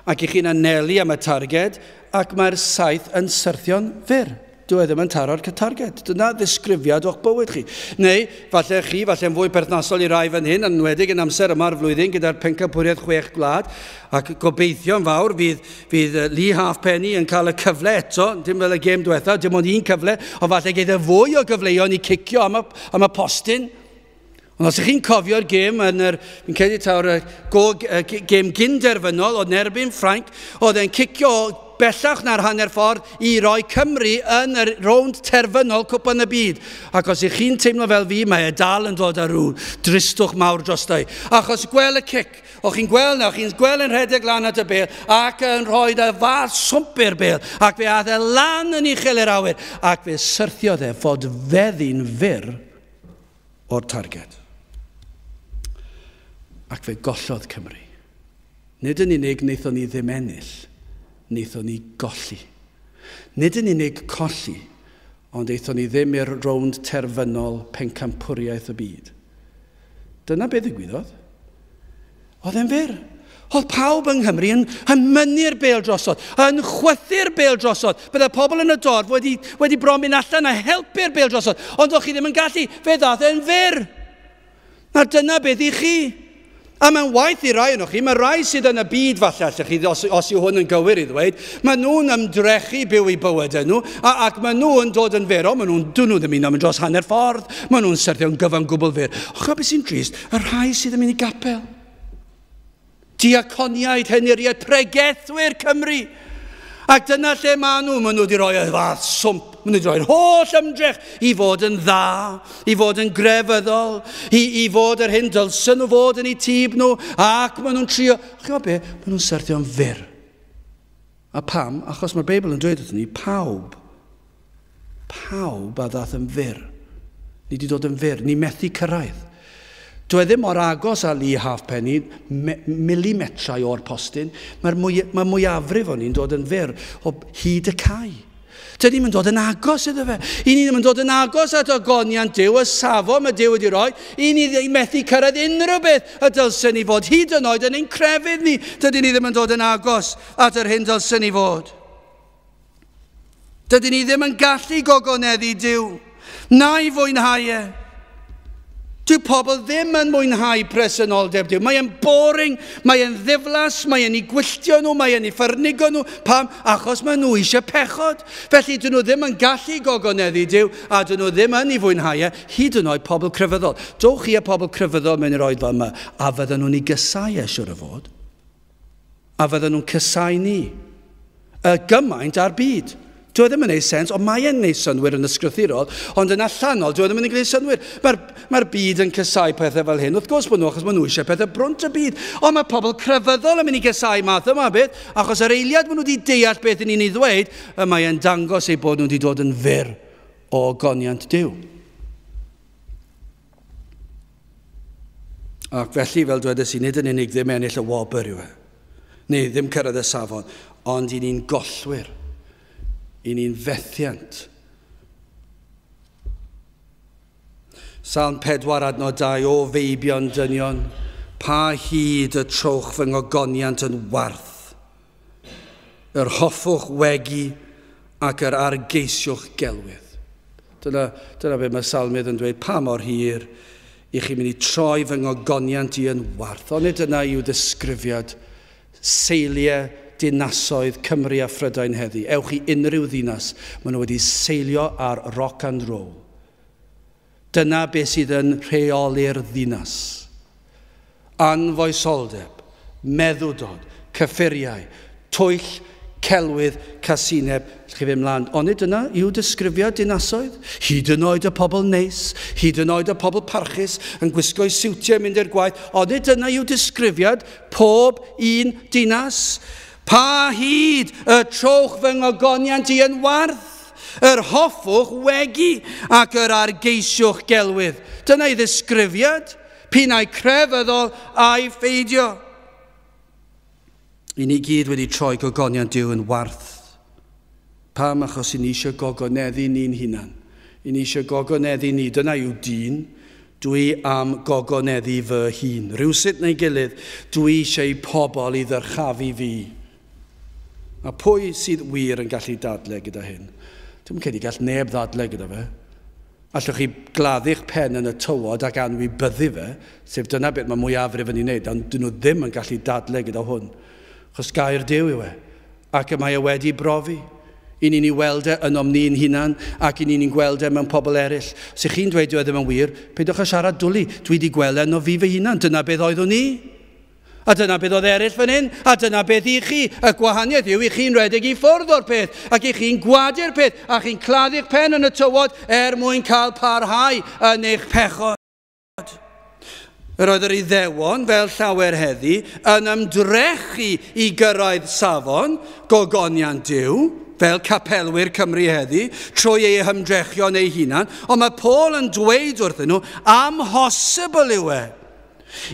ac ych chi'n anelu am y targed, ac mae'r saith yn syrthio'n fyr. Dwi ddim yn taro'r targed. Dyna ddisgrifiad o'ch bywyd chi. Neu, falle'n fwy perthnasol i rai fan hyn, yn enwedig yn amser yma'r flwyddyn gyda'r pencampwriaeth 6 gwlad, ac gobeithio'n fawr fydd Lee Halfpenny yn cael y cyfle eto, dim fel y gêm diwetha, dim ond un cyfle, ond falle geith y fwy o gyfleoedd i cicio am y postyn. Ond os ydych chi'n cofio'r gêm fi'n credu tawr gêm gynderfynol oedd nerbyn Ffrainc, oedd e'n cicio bellach na'r hanner ffordd i roi Cymru yn yr rownd terfynol cwpan y byd. Ac os ydych chi'n teimlo fel fi, mae dal yn dod â rhyw dristwch mawr drostai. Achos gweld y cic, o'ch chi'n gweld na, chi'n gweld yn rhedeg lan at y bel, ac yn rhoi y fath swmpu'r bel, ac fe ath e lan yn uchel i'r awyr, ac fe syrthiodd e fod feddi'n fyr o'r targed. Ac fe gollodd Cymru. Nid yn unig wnaethon ni ddim ennill, wnaethon ni golli. Nid yn unig colli, ond eithon ni ddim i'r rownd terfynol pencampwriaeth y byd. Dyna beth ddigwyddodd. Oedd e'n fyr. Oedd pawb yng Nghymru yn mynnu'r bêl drosodd, yn chwythu'r bêl drosodd. Bydde pobl yn y dorf wedi bron mynd allan a helpu'r bêl drosodd, ond o'ch chi ddim yn gallu, fe ddath e'n fyr. A dyna beth i chi. A mae'n waith i rai yn o'ch chi, mae rai sydd yn y byd falle, os yw hwn yn gywir i ddweud, mae nhw'n ymdrechu byw i bywyd nhw, ac mae nhw'n dod yn fyr, ond dyn nhw ddim yn mynd dros hanner ffordd, mae nhw'n syrthio'n gyfan gwbl fyr. Och, beth sy'n drist, y rhai sydd yn mynd i gapel. Diaconiaid, henuriaid, pregethwyr Cymru. Ac dyna lle maen nhw wedi rhoi y fath swmp, maen nhw wedi rhoi'r holl ymdrech i fod yn dda, i fod yn grefyddol, i fod yr hyn dylsyn nhw fod yn eu tîb nhw, ac maen nhw'n trio, chi'n be, maen nhw'n syrthio'n fyr. A pam? Achos mae'r Beibl yn dweud wrthyn ni, pawb a ddath yn fyr. Ni wedi dod yn fyr, ni methu cyrraedd. Dwi ddim mor agos a Lee Halfpenny, milimetrau o'r postyn, mae mwyafrif o'n ni'n dod yn fyr o hyd y cae. Dyn ni'n dod yn agos iddo fe. I ni ddim yn dod yn agos at ogoniant Dyw, y safon mae Dyw wedi rhoi, i ni methu cyrraedd unrhyw beth y dylsyn ni fod. Hyd yn oed yn ein crefydd ni, dydyn ni ddim yn dod yn agos at yr hyn dylsyn ni fod. Dydyn ni ddim yn gallu gogoneddu Dyw. Na i fwynhau e. Dyw pobl ddim yn mwynhau presenoldeb Dyw. Mae e'n boring, mae e'n ddiflas, mae e'n ei gwylltio nhw, mae e'n ei ffyrnigo nhw. Pam? Achos mae nhw eisiau pechod. Felly dyn nhw ddim yn gallu gogoneddu Dyw, a dyn nhw ddim yn ei fwynhau e, hyd yn oed pobl crefyddol. Dowch chi a pobl crefyddol mewn i'r oed fel yma, a fydden nhw'n ei gysau e, siwr o fod. A fydden nhw'n cysau ni. Y gymaint ar byd. Dwi ddim yn gwneud sens, ond mae e'n gwneud synwyr yn ysgrythurol, ond yn allanol, dwi ddim yn gwneud synwyr. Mae'r byd yn cysau pethau fel hyn. Wrth gwrs bod nhw, achos maen nhw eisiau pethau brwnt y byd. Ond mae pobl crefyddol yn mynd i cysau math yma beth, achos yr eiliad maen nhw wedi deall beth yn ni'n ei ddweud, mae e'n dangos eu bod nhw wedi dod yn fyr o goniant Dyw. Ac felly, fel dwedes i, nid yn unig ddim ennill y wobr yw e. Neu ddim cyrraedd y safon, ond i ni'n gollwyr. I ni'n fethiant. Salm 4 adnod 2, o feibion dynion, pa hyd y trowch fy ngogoniant yn warth, yr hoffwch wegi ac yr argeisiwch gelwydd. Dyna beth mae salmydd yn dweud, pa mor hir i chi mynd i troi fy ngogoniant i yn warth. Ond dyna yw disgrifiad seiliau dinasoedd Cymru a Phrydain heddi. Ewch i unrhyw ddinas, maen nhw wedi seilio ar rock and roll. Dyna beth sydd yn rheoli'r ddinas. Anfoesoldeb, meddwdod, cyffuriau, twyll, celwydd, casineb, chi ddim mlaen. Ond dyna yw disgrifiad dinasoedd. Hyd yn oed y pobl neis, hyd yn oed y pobl parchus, yn gwisgo'i siwtiau mynd i'r gwaith. Ond dyna yw disgrifiad pob un dinas. Pa hyd y trowch fy ngogoniant i yn warth, yr hoffwch wegi ac yr argeisiwch gelwydd. Dyna i ddisgrifiad, pinnau crefyddol a'i pheidio. I ni gyd wedi troi gogoniant Dyw yn warth. Pam? Achos i ni eisiau gogoneddu ni'n hunan. I ni eisiau gogoneddu ni. Dyna yw dyn. Dwi am gogoneddu fy hun. Rywsut neu gilydd, dwi eisiau pobl i ddyrchafu fi. A pwy sydd wir yn gallu dadlau gyda hyn? Dwi'n credu gall neb ddadlau gyda fe. Allwch chi gladdu'ch pen yn y tywod ac anwybyddu fe, sef dyna beth mae mwyafrif yn ei wneud, ond dyn nhw ddim yn gallu dadlau gyda hwn. Chos gair Dyw yw e, ac mae e wedi brofi. I ni'n ei weld yn omni'n hunan ac i ni'n gweld mewn pobl eraill. Os ych chi'n dweud dwi ddim yn wir, peidwch â siarad dwlu. Dwi wedi gweld yn o fi fy hunan. Dyna beth oeddwn ni. A dyna beth oedd eraill fan hyn. A dyna beth i chi. Y gwahaniaeth yw i chi'n redeg i ffwrdd o'r peth. Ac i chi'n gwadu'r peth. A chi'n claddu'ch pen yn y tywod mwyn cael parhau yn eich pechod. Yr oedd yr Iddewon, fel llawer heddi, yn ymdrechu i gyrraedd safon, gogoniant Duw, fel capelwyr Cymru heddi, trwy ei hymdrechion ei hunan, ond mae Paul yn dweud wrthyn nhw, amhosibl yw e.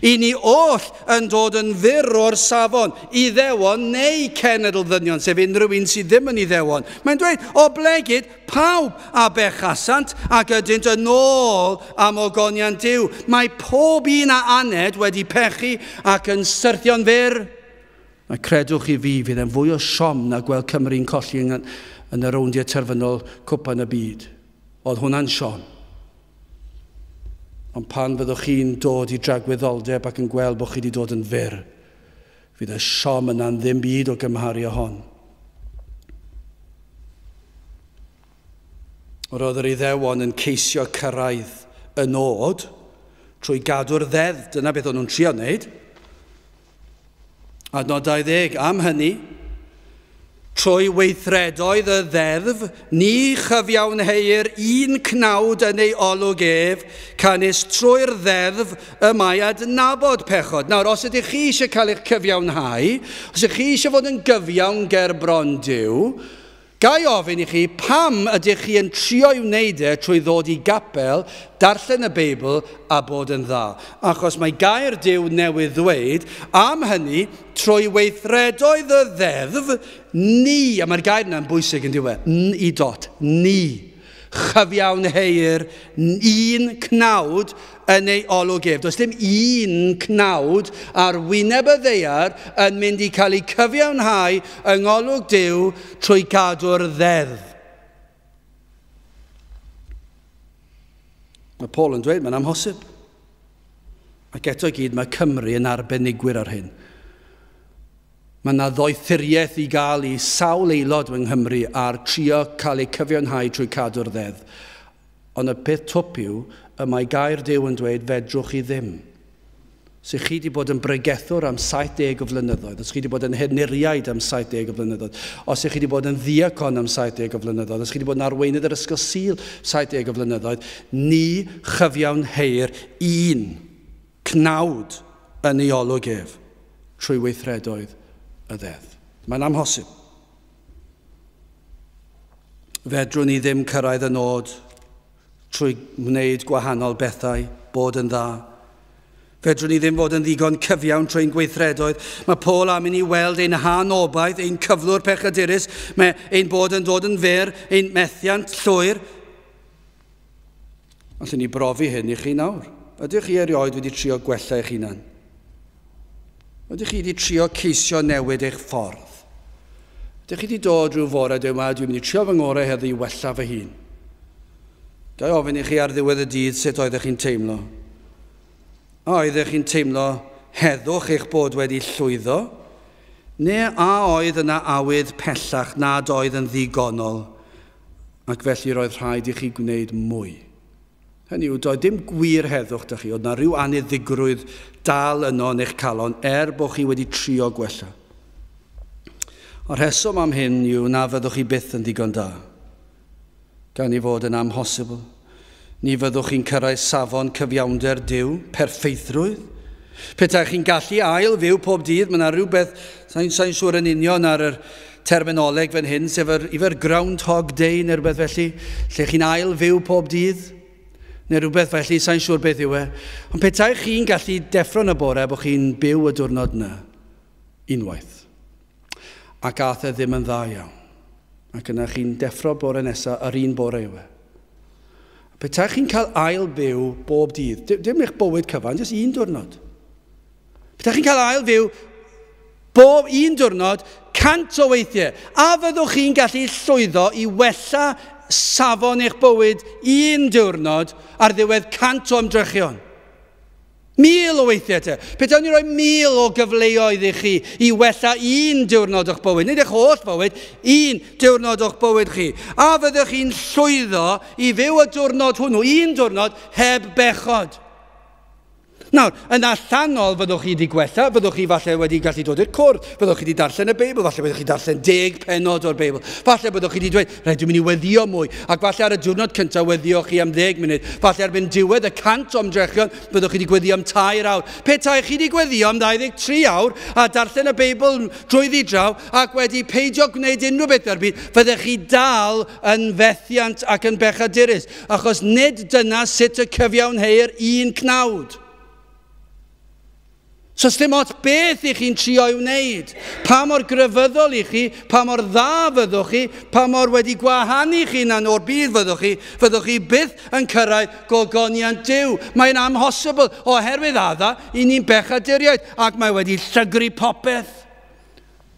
I ni oll yn dod yn fyr o'r safon, Iddewon neu cenedl ddynion, sef unrhyw un sydd ddim yn Iddewon. Mae'n dweud, o blegyd, pawb a bechasant ac ydynt yn ôl am ogoniant Duw. Mae pob un a aned wedi pechu ac yn syrthio'n fyr. Mae credwch i fi, fydd yn fwy o siom na gweld Cymru'n colli yn y rowndiau terfynol cwpan y byd. Oedd hwnna'n siom. Ond pan fyddwch chi'n dod i dragwyddoldeb ac yn gweld bod chi wedi dod yn fyr, fydd y siom yna'n ddim byd o gymharu â hon. Roedd yr Iddewon yn ceisio cyrraedd y nod trwy gadw'r ddedd. Dyna beth o'n nhw'n trio wneud. Adnod 20 am hynny, trwy weithredoedd y ddeddf, ni chyfiawnheir un cnawd yn ei olwg ef, canis trwy'r ddeddf y mae adnabod pechod. Nawr, os ydych chi eisiau cael eich cyfiawnhau, os ydych chi eisiau fod yn gyfiawn ger bron Duw, gai ofyn i chi pam ydych chi yn trio i'w wneud trwy ddod i gapel, darllen y Beibl a bod yn dda. Achos mae gair Duw newydd ddweud, am hynny, trwy weithredoedd y ddeddf, ni, a mae'r gair yna'n bwysig yn diwedd, ni, chyfiawnheir un cnawd yn ei olwg ef. Does dim un cnawd ar wyneb y ddaear yn mynd i cael ei cyfiawnhau yng ngolwg Duw trwy gadw'r ddeddf. Mae Paul yn dweud, mae'n amhosib. Ac eto i gyd, mae Cymru yn arbenigwyr ar hyn. Mae yna ddoethuriaeth i gael i sawl aelod yng Nghymru ar trio cael ei cyfiawnhau trwy cadw'r ddeddf. Ond y peth twp yw, y mae gair Duw yn dweud fedrwch chi ddim. Os chi wedi bod yn bregethwr am 70 o flynyddoedd, os chi wedi bod yn henuriaid am 70 o flynyddoedd, os chi wedi bod yn ddiacon am 70 o flynyddoedd, os chi wedi bod yn arweinydd yr ysgol Sul 70 o flynyddoedd, ni chyfiawnheir un cnawd yn ei olwg ef trwy weithredoedd y ddeddf. Mae'n amhosib. Fedrwn ni ddim cyrraedd y nod trwy wneud gwahanol bethau, bod yn dda. Fedrwn ni ddim fod yn ddigon cyfiawn trwy'n gweithredoedd. Mae Paul am i ni weld ein hanobaith, ein cyflwr pechadurus, mae ein bod yn dod yn fyr, ein methiant llwyr. Allwn ni brofi hyn i chi nawr. Ydych chi erioed wedi trio gwella eich hunan? Ydych chi wedi trio ceisio newid eich ffordd? Ydych chi wedi dod rhyw fore dwi'n mynd i trio fy ngorau heddi i wella fy hun? Gai ofyn i chi ar ddiwedd y dydd sut oeddech chi'n teimlo? Oeddech chi'n teimlo heddwch eich bod wedi llwyddo? Neu a oedd yna awydd pellach nad oedd yn ddigonol ac felly roedd rhaid i chi gwneud mwy? Hynny yw, doedd dim gwir heddwch da chi, oedd yna rhyw aniddigrwydd dal yno yn eich calon bod chi wedi trio gwella. O'r rheswm am hyn yw na fyddwch chi byth yn ddigon da. Gan i fod yn amhosibl. Ni fyddwch chi'n cyrraedd safon cyfiawnder Duw, perfeithrwydd. Petai chi'n gallu ail fyw pob dydd, mae yna rhywbeth, sa'n siŵr yn union ar yr terminoleg fan hyn, sef ifer Groundhog Day neu rhywbeth felly, lle chi'n ail fyw pob dydd, neu rhywbeth felly, sa'n siŵr beth yw e. Ond petai chi'n gallu deffro'n y bore bod chi'n byw y diwrnod yna, unwaith. Ac ath e ddim yn dda iawn. Ac yna chi'n deffro bore nesaf yr un bore yw e. Petai chi'n cael ail byw bob dydd, dim eich bywyd cyfan, jyst un diwrnod. Petai chi'n cael ail fyw bob un diwrnod, 100 o weithiau, a fyddwch chi'n gallu llwyddo i wella safon eich bywyd un diwrnod ar ddiwedd 100 o ymdrechion. 1000 o weithiau te. Pedawn ni roi 1000 o gyfleoedd i chi i wella un diwrnod o'ch bywyd. Nid eich holl bywyd, un diwrnod o'ch bywyd chi. A fyddwch chi'n llwyddo i fyw y diwrnod hwnnw, un diwrnod heb bechod. Nawr, yn allanol fyddwch chi wedi gwella, fyddwch chi falle wedi gallu dod i'r cwrdd, fyddwch chi wedi darllen y Beibl, falle byddwch chi darllen 10 pennod o'r Beibl, falle byddwch chi wedi dweud, rhaid dwi'n mynd i weddio mwy, ac falle ar y diwrnod cyntaf weddio chi am 10 munud, falle erbyn diwedd y 100 o ymdrechion, byddwch chi wedi gweddio am 2 awr. Petai chi wedi gweddio am 23 awr a darllen y Beibl drwyddi draw ac wedi peidio gwneud unrhyw beth ar byd, fyddwch chi dal yn fethiant ac yn bechadurus, achos nid dyna sut y cyfiawnheir un cnawd. So dim ots beth i chi'n trio i'w wneud, pa mor grefyddol i chi, pa mor dda fyddwch chi, pa mor wedi gwahanu chi'n o'r byd fyddwch chi byth yn cyrraedd gogoniant Duw. Mae'n amhosibl oherwydd adda i ni'n bechaduriaid ac mae wedi llygru popeth.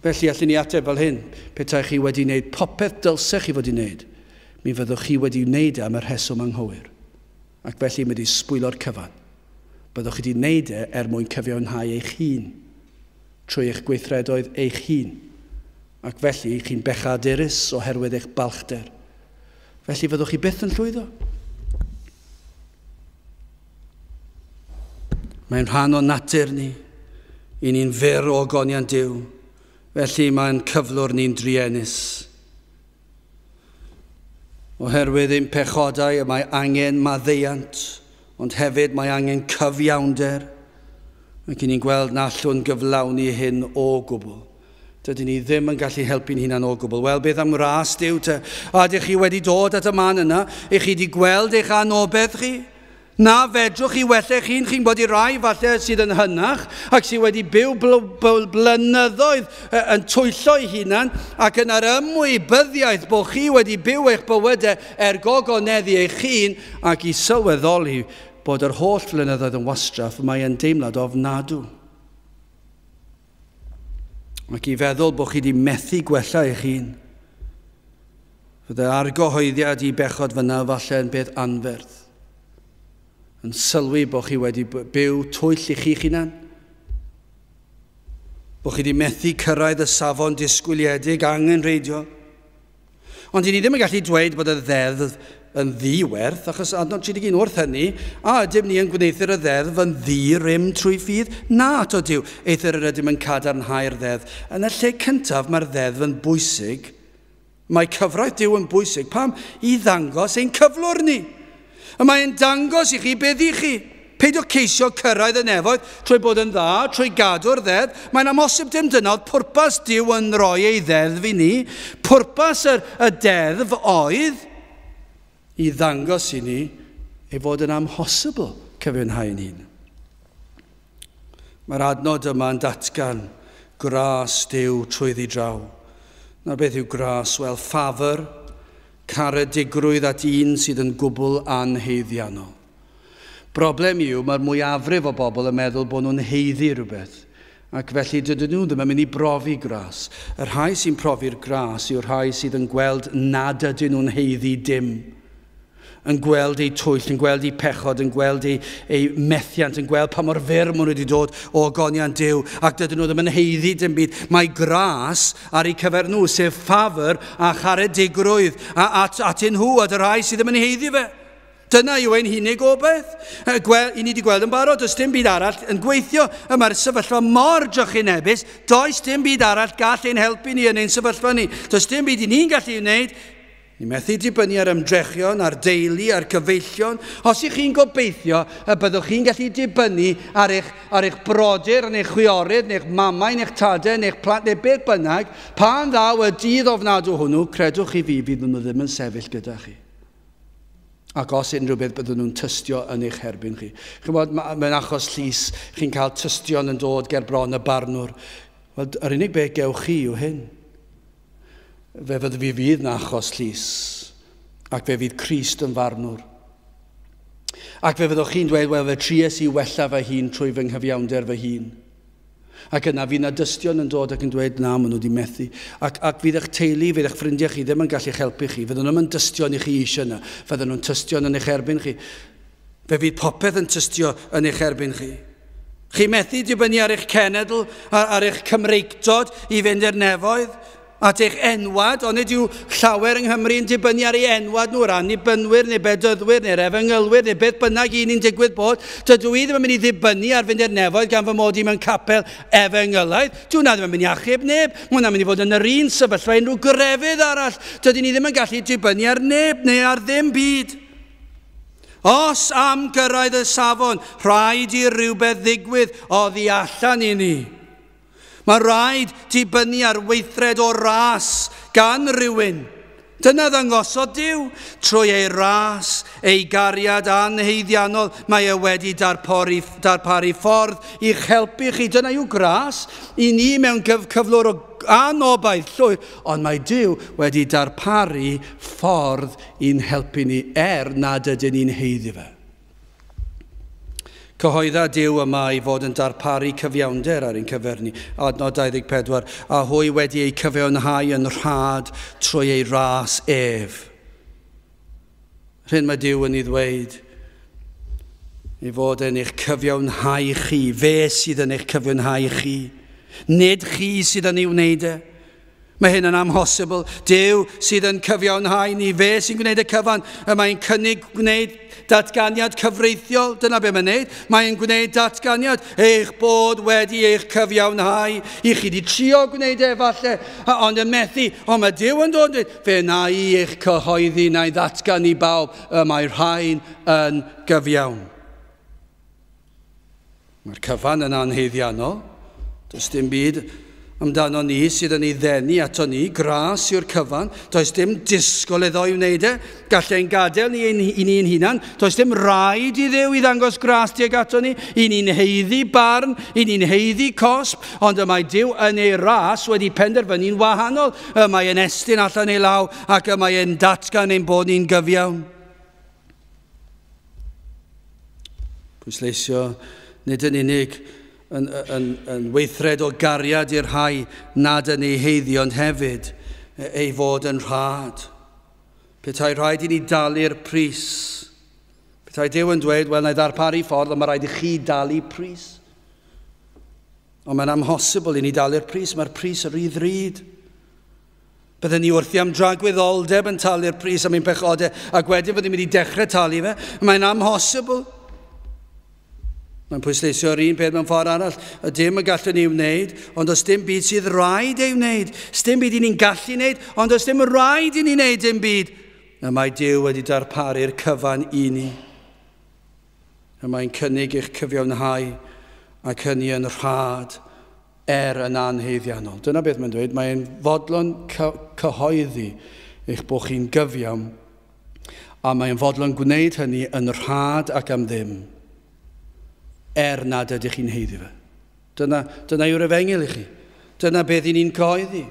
Felly allwn ni ateb fel hyn, petai chi wedi wneud popeth dylsech chi fod i wneud, mi fyddwch chi wedi wneud am y rheswm anghywir. Ac felly mae wedi sbwylo'r cyfan. Byddwch chi wedi wneud mwyn cyfiawnhau eich hun, trwy eich gweithredoedd eich hun, ac felly chi'n bechadurus oherwydd eich balchder. Felly fyddwch chi byth yn llwyddo. Mae'n rhan o natur ni, i ni'n fyr o ogoniant Duw, felly mae'n cyflwr ni'n drienus. Oherwydd ein pechodau mae angen maddeuant, ond hefyd mae angen cyfiawnder, ac i ni'n gweld na allwn gyflawni hyn o gwbl. Dydyn ni ddim yn gallu helpu'n hunan o gwbl. Wel, beth am ras Duw te? A ydych chi wedi dod at y man yna? Ych chi wedi gweld eich anobaith chi? Na fedrwch chi wella chi'n bod i rai falle sydd yn hynach ac sydd wedi byw blynyddoedd yn twyllo ei hunan ac yn yr ymwybyddiaeth bod chi wedi byw eich bywydau gogoneddu eich hun ac i sylweddoli bod yr holl flynyddoedd yn wastraff mae yn deimlad ofnadw. Ac i feddwl bod chi wedi methu gwella eich hun. Fydde argyhoeddiad i bechod fyna falle yn beth anferth. Yn sylwi bod chi wedi byw twyll i chi'ch hunan. Bod chi wedi methu cyrraedd y safon disgwyliedig angenreidiol. Ond i ni ddim yn gallu dweud bod y ddeddf yn ddiwerth, achos adnod 31 wrth hynny, ydym ni yn gwneithio'r ddeddf yn ddi-rym trwy ffydd? Na, to Duw, eithir yr ydym yn cadarnhau'r ddeddf. Yn y lle cyntaf mae'r ddeddf yn bwysig. Mae cyfraith Duw yn bwysig. Pam? I ddangos ein cyflwr ni. A mae'n dangos i chi beth i chi. Peidiwch ceisio cyrraedd y nefoedd trwy bod yn dda, trwy gadw'r ddeddf. Mae'n amhosib dim dyna oedd pwrpas Duw yn rhoi ei ddeddf i ni. Pwrpas y deddf oedd i ddangos i ni ei fod yn amhosibl cyfiawnhau'n hun. Mae'r adnod yma'n datgan gras Duw trwyddi draw. Na beth yw gras? Wel, ffafr, caredigrwydd at un sydd yn gwbl anheiddiannol. Broblem yw, mae'r mwyafrif o bobl yn meddwl bod nhw'n heiddi rhywbeth. Ac felly dydyn nhw ddim yn mynd i brofi gras. Yr rhai sy'n profi'r gras yw'r rhai sydd yn gweld nad ydyn nhw'n heiddi dim. Yn gweld ei twyll, yn gweld ei pechod, yn gweld ei methiant, yn gweld pa mor fyr maen nhw wedi dod o ogoniant Duw, ac dydyn nhw ddim yn heiddi dim byd. Mae gras ar eu cyfer nhw, sef ffafr a charedigrwydd at nhw, at y rhai sydd ddim yn heiddi fe. Dyna yw ein hunig o beth. I ni wedi gweld yn barod, does dim byd arall yn gweithio. Mae'r sefyllfa mor drychinebus, does dim byd arall gall ein helpu ni yn ein sefyllfa ni. Does dim byd i ni'n gallu wneud. Ni methu dibynnu ar ymdrechion, ar deulu, ar gyfeillion. Os ych chi'n gobeithio, byddwch chi'n gallu dibynnu ar eich brodyr, ar eich chwiorydd, neu'ch mamau, neu'ch tadau, neu'ch plant, neu beth bynnag, pan ddaw y dydd ofnadw hwnnw, credwch i fi fydd nhw ddim yn sefyll gyda chi. Ac os unrhyw beth byddwn nhw'n tystio yn eich herbyn chi. Chymod, mae'n achos llys, chi'n cael tystion yn dod ger bron y barnwr. Wel, yr unig beth gewch chi yw hyn. Fe fydd na achos llys, ac fe fydd Crist yn farnwr. Ac fe fyddwch chi'n dweud, wel, fe tries i wella fy hun trwy fy nghyfiawnder fy hun. Ac yna fydd na dystion yn dod ac yn dweud, na, maen nhw wedi methu. Ac fydd eich teulu, fydd eich ffrindiau chi ddim yn gallu helpu chi. Fydden nhw'n dystion i chi eisiau yna. Fydden nhw'n tystion yn eich erbyn chi. Fe fydd popeth yn tystio yn eich erbyn chi. Chi methu dibynnu ar eich cenedl, ar eich Cymreictod i fynd i'r nefoedd, at eich enwad, ond nid yw llawer yng Nghymru yn dibynnu ar ei enwad nhw, annibynwyr neu bedyddwyr neu efengylwyr neu beth bynnag un ni'n digwydd bod. Dydw i ddim yn mynd i ddibynnu ar fynd i'r nefoedd gan fy mod i mewn capel efengylaidd. Dwi hwnna ddim yn mynd i achub neb. Mae hwnna'n mynd i fod yn yr un sefyllfa unrhyw grefydd arall. Dydyn ni ddim yn gallu dibynnu ar neb neu ar ddim byd. Os am gyrraedd y safon, rhaid i rhywbeth ddigwydd oddi allan i ni. Mae rhaid dibynnu ar weithred o ras gan rywun. Dyna ddangosod Duw. Trwy ei ras, ei gariad anheiddiannol, mae e wedi darparu ffordd i'ch helpu chi. Dyna yw gras i ni mewn cyflwr o anobaith llwyr. Ond mae Duw wedi darparu ffordd i'n helpu ni nad ydyn ni'n heiddi fe. Cyhoedda Duw yma i fod yn darparu cyfiawnder ar ein cyfer ni. Adnod 24. A hwy wedi ei cyfiawnhau yn rhad trwy ei ras ef. Rhyn mae Duw yn ei ddweud i fod yn eich cyfiawnhau chi. Fe sydd yn eich cyfiawnhau chi. Nid chi sydd yn ei wneud e. Mae hyn yn amhosibl. Duw sydd yn cyfiawnhau ni. Fe sy'n gwneud y cyfan. Mae'n cynnig gwneud datganiad cyfreithiol, dyna be mae'n gwneud. Mae'n gwneud datganiad eich bod wedi eich cyfiawnhau. I chi wedi trio gwneud e falle, ond yn methu. Ond mae Duw yn dod, fe na i eich cyhoeddi, na'i ddatgan i bawb, mae'r rhain yn gyfiawn. Mae'r cyfan yn anheiddiannol. Does dim byd amdano ni sydd yn ei ddenu ato ni, gras yw'r cyfan. Does dim disgwyl iddo i wneud e. Galle'n gadael ni i ni'n hunan. Does dim rhaid i Dduw i ddangos gras tuag ato ni. I ni'n heiddi barn, i ni'n heiddi cosb. Ond y mae Duw yn ei ras wedi penderfynu'n wahanol. Y mae e'n estyn allan ei law ac y mae e'n datgan ein bod ni'n gyfiawn. Pwysleisio, nid yn unig yn weithred o gariad i'r rhai nad yn ei heiddi, ond hefyd ei fod yn rhad. Petai rhaid i ni dalu'r pris. Petai Duw yn dweud, wel, na i ddarparu ffordd, ond mae rhaid i chi dalu pris. Ond mae'n amhosibl i ni dalu'r pris, mae'r pris yr ryd. Byddwn ni wrthi am dragwyddoldeb yn talu'r pris am ein pechodau, ac wedyn byddwn ni'n mynd i dechrau talu fe. Mae'n amhosibl. Mae'n pwysleisio'r un peth mewn ffordd arall. Y dim y gallwn ni wneud, ond os dim byd sydd rhaid ei wneud. Os dim byd i ni'n gallu wneud, ond os dim rhaid i ni wneud dim byd. Y mae Duw wedi darparu'r cyfan i ni. Y mae'n cynnig eich cyfiawnhau ac hynny yn rhad yn anheiddiannol. Dyna beth mae'n dweud. Mae'n fodlon cyhoeddi eich bod chi'n gyfiawn, a mae'n fodlon gwneud hynny yn rhad ac am ddim. Nad ydych chi'n heiddi fe. Dyna yw'r efengil i chi. Dyna beth i ni'n cyhoeddi.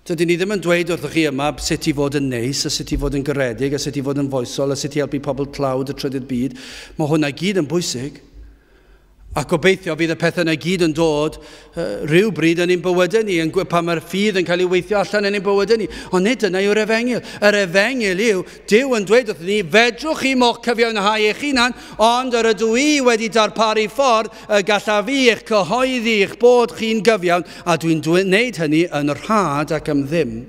Dydyn ni ddim yn dweud wrthych chi yma sut i fod yn neis, a sut i fod yn garedig, a sut i fod yn foesol, a sut i helpu pobl tlawd y trydydd byd. Mae hwnna gyd yn bwysig. A gobeithio bydd y pethau yna gyd yn dod rhywbryd yn ein bywydau ni, pan mae'r ffydd yn cael ei weithio allan yn ein bywydau ni. Ond nid yna yw'r efengil. Yr efengil yw, Duw yn dweud wrthyn ni, fedrwch chi mo'ch cyfiawnhau eich hunan, ond yr ydw i wedi darparu ffordd gallaf fi eich cyhoeddi eich bod chi'n gyfiawn, a dwi'n gwneud hynny yn rhad ac am ddim,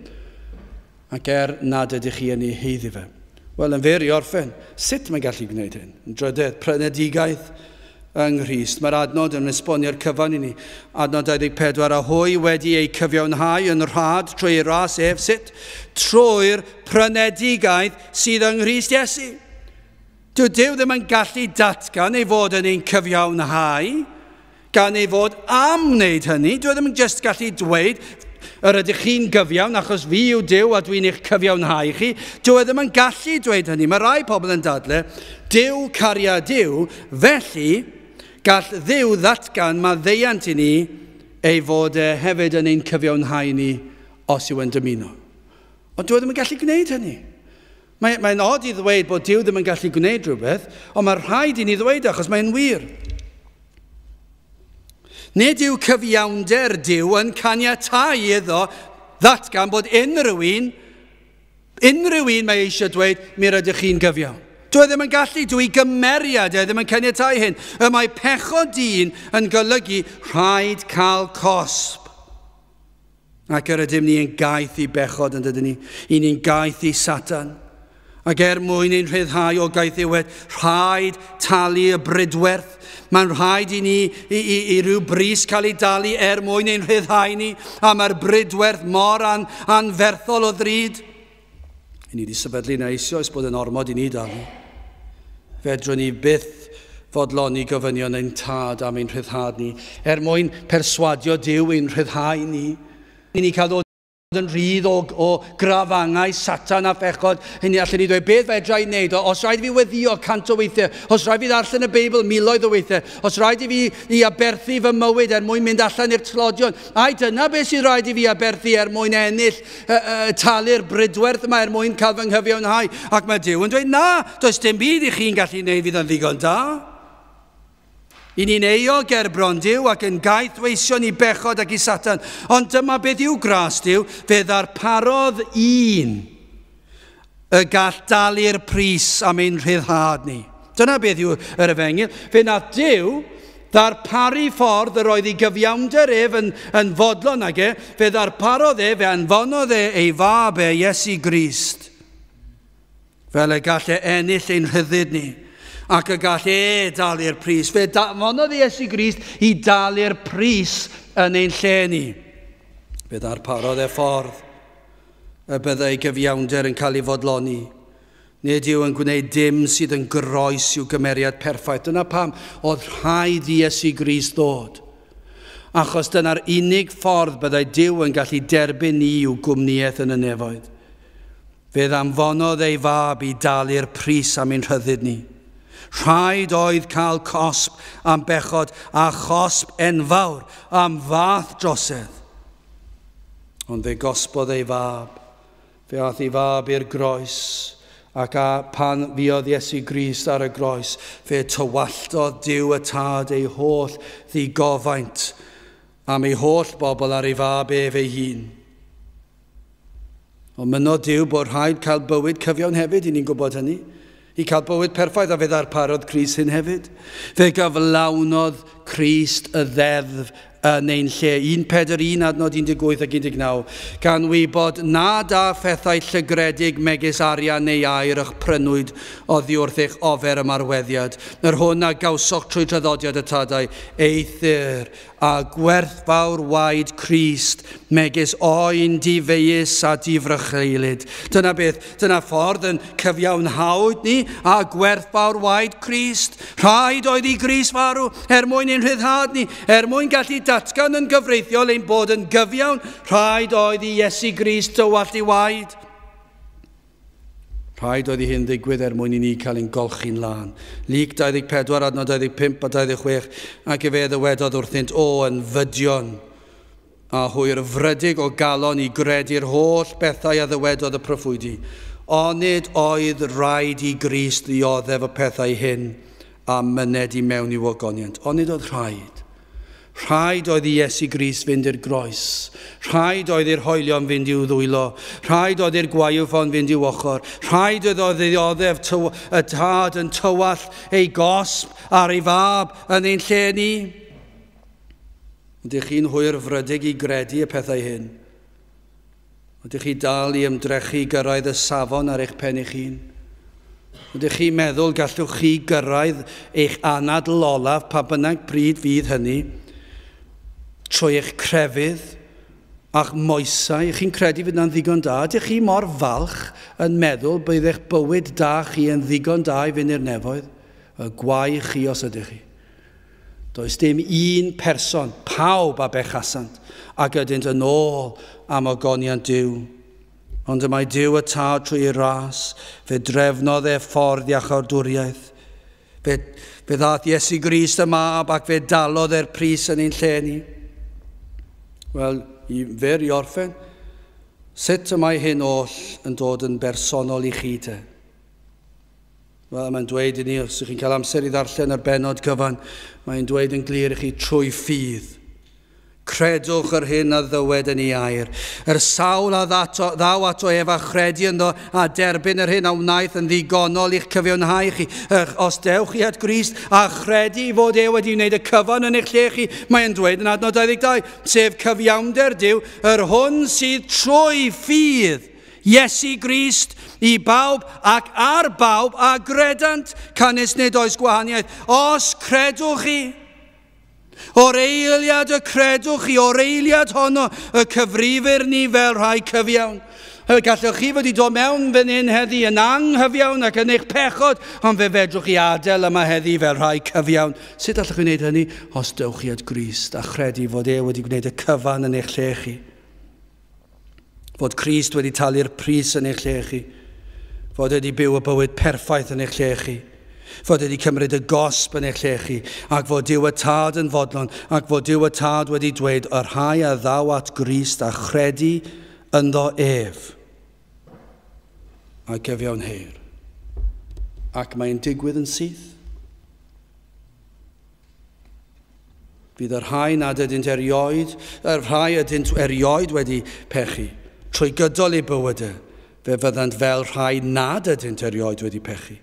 ac nad ydych chi yn ei heiddi fe. Wel, yn fer i orffen, sut mae'n gallu gwneud hyn? Yn drydydd, prenedigaeth yng Nghrist. Mae'r adnod yn esbonio'r cyfan i ni. Adnod 24. A hwy wedi ei cyfiawnhau yn rhad trwy ei ras ef, sut? Trwy'r prenedigaeth sydd yng Nghrist Iesu. Dyw ddim yn gallu datgan ei fod yn ein cyfiawnhau, gan ei fod am wneud hynny. Dyw ddim yn just gallu dweud, yr ydych chi'n gyfiawn achos fi yw Duw a dwi'n eich cyfiawnhau chi. Dyw ddim yn gallu dweud hynny. Mae rai pobl yn dadle, Duw caria Duw, felly gall Dduw ddatgan mae ddeiant i ni ei fod hefyd yn ein cyfiawnhau ni os yw yn dymuno. Ond Duw ddim yn gallu gwneud hynny. Mae'n od i ddweud bod Duw ddim yn gallu gwneud rhywbeth, ond mae'n rhaid i ni ddweud achos mae'n wir. Nid yw cyfiawnder Duw yn caniatáu iddo ddatgan bod unrhyw un mae eisiau dweud, mi rydych chi'n gyfiawn. Dwi ddim yn gallu, dwi gymeriad ddim yn caniatáu hyn. Y mae pechod dyn yn golygu rhaid cael cosb. Ac yr ydym ni'n gaeth i bechod yn dydyn ni. I ni'n gaeth i Satan. Ac mwyn i'n rhyddhau o gaeth i wed, rhaid talu y brydwerth. Mae'n rhaid i ni i ryw bris cael ei dalu mwyn i'n rhyddhau ni. A mae'r brydwerth mor anferthol o ddrud. I ni wedi sefydlu'n eisoes bod yn ormod i ni dalu. Fedrwn ni byth fodloni gofynion ein tad am ein rhyddhad ni. Mwyn perswadio Duw ein rhyddhau ni. I ni cael dod yn rhydd o grafangau Satan a phechod. Hynny allan ni dweud, beth fedra i wneud? Os rhaid i fi weddio 100 o weithiau, os rhaid i fi ddarllen y Beibl miloedd o weithiau, os rhaid i fi i aberthu fy mywyd mwyn mynd allan i'r tlodion. Dyna beth sydd rhaid i fi aberthu mwyn ennill talu'r brydwerth yma mwyn cael fy nghyfiawnhau. Ac mae Duw yn dweud, na, does dim byd i chi'n gallu wneud fydd yn ddigon da. I ni'n eog bron Duw ac yn gaeth weision i bechod ac i Satan. Ond dyma beth yw gras Duw, fe ddarparodd un y gall dalu'r pris am ein rhyddhad ni. Dyna beth yw yr efengil. Fe nath Duw ddarparu ffordd yr oedd ei gyfiawnder yn fodlon ag fe ddarparodd fe anfonodd ei fab Iesu Grist. Fel y gall ennill ein rhyddid ni. Ac y gall dalu'r pris. Fe monodd Iesu Grist i dalu'r pris yn ein lle ni. Fe ddarparodd ffordd y byddai gyfiawnder yn cael ei fodloni. Nid yw yn gwneud dim sydd yn groes i'w gymeriad perffaith. Dyna pam oedd rhaid Iesu Grist ddod. Achos dyna'r unig ffordd byddai Duw yn gallu derbyn ni i'w gwmniaeth yn y nefoedd. Fe ddanfonodd ei fab i dalu'r pris am ein rhyddid ni. Rhaid oedd cael cosb am bechod a chosb enfawr am fath drosedd. Ond fe gosbodd ei fab. Fe ath ei fab i'r groes. Ac pan fuodd Iesu Grist ar y groes, fe tywalltodd Duw y tad ei holl ddigofaint am ei holl bobl ar ei fab fe'i hun. Ond mynnodd Duw bod rhaid cael bywyd cyfiawn hefyd, i ni'n gwybod hynny. I cael bywyd perffaith a fe ddarparodd Crist hyn hefyd. Fe gyflawnodd Crist y ddeddf yn ein lle. 1:41 adnod 18 ac 19. Gan wybod nad a phethau llygredig megis arian neu air eich prynwyd oddi wrth eich ofer ymarweddiad. Yr hwn a gawsoch trwy traddodiad y tadau, eithir a gwerthfawr waed Crist megis oen difeus a difrycheilid. Dyna beth, dyna ffordd yn cyfiawnhawd ni a gwerthfawr waed Crist. Rhaid oedd i Grist farw mwyn ein rhyddhad ni, mwyn gallu datgan yn gyfreithiol ein bod yn gyfiawn. Rhaid oedd i Iesu Grist tywallt i waed. Rhaid oedd i hyn ddigwydd mwyn i ni cael ein golchi'n lan. Lyc 24 adnod 25 a 26 ac fe ddywedodd wrthynt yn fydion a hwyr frydig o galon i gredu'r holl bethau a ddywedodd y proffwydi. Onid oedd rhaid i Grist ddioddef y pethau hyn a myned i mewn i'w ogoniant. Onid oedd rhaid. Rhaid oedd i Iesu Grist fynd i'r groes. Rhaid oedd i'r hoelion fynd i'w ddwylo. Rhaid oedd i'r gwaywffon fynd i'w ochr. Rhaid oedd i ddioddef y tad yn tywall ei gosb ar ei fab yn ein lle ni. Ydych chi'n hwyr frydig i gredu y pethau hyn? Ydych chi dal i ymdrechu gyrraedd y safon ar eich pen eich hun? Ydych chi'n meddwl gallwch chi gyrraedd eich anadl olaf pa bynnag pryd fydd hynny? Trwy eich crefydd a'ch moesau, chi'n credu fydd na'n ddigon da? Ydych chi mor falch yn meddwl bydd eich bywyd da chi yn ddigon da i fynd i'r nefoedd? Y gwau chi os ydych chi. Does dim un person, pawb a bechasant, ac ydynt yn ôl am ogoniant Duw. Ond y mae Duw y tad trwy'r ras, fe drefnodd ffordd i achordwriaeth. Fe ddath Iesu Grist y mab ac fe dalodd pris yn ein lle ni. Wel, i fer i orffen, sut y mae hyn oll yn dod yn bersonol i chi te? Wel, mae'n dweud i ni, os ydych chi'n cael amser i ddarllen yr benod cyfan, mae'n dweud yn glir i chi trwy ffydd. Credwch yr hyn a ddywed yn ei air. Sawl a ddaw ato ef a chredu ynddo a derbyn yr hyn a wnaeth yn ddigonol i'ch cyfiawnhau chi. Os dewch chi at Grist a chredu fod wedi wneud y cyfan yn eich lle chi, mae'n dweud yn adnod 22, sef cyfiawnder Duw, yr hwn sydd trwy ffydd Iesu Grist i bawb ac ar bawb a gredant, canys nid oes gwahaniaeth. Os credwch chi, o'r eiliad y credwch chi, o'r eiliad honno y cyfrifir ni fel rhai cyfiawn. Gallwch chi fod i dod mewn fan hyn heddi yn anghyfiawn ac yn eich pechod, ond fe fedrwch chi adael yma heddi fel rhai cyfiawn. Sut allwch chi wneud hynny? Os dewch chi at Grist a chredu fod wedi gwneud y cyfan yn eich lle chi. Fod Crist wedi talu'r pris yn eich lle chi. Fod wedi byw y bywyd perffaith yn eich lle chi. Fod wedi cymryd y gosb yn eich lle chi, ac fod Duw y Tad yn fodlon, ac fod Duw y Tad wedi dweud, yr rhai a ddaw at Grist a chredu ynddo ef. A gyfiawnhir. Ac mae'n digwydd yn syth. Bydd yr rhai nad ydynt erioed, yr rhai ydynt erioed wedi pechu, trwy gydol eu bywydau, fe fyddant fel rhai nad ydynt erioed wedi pechu.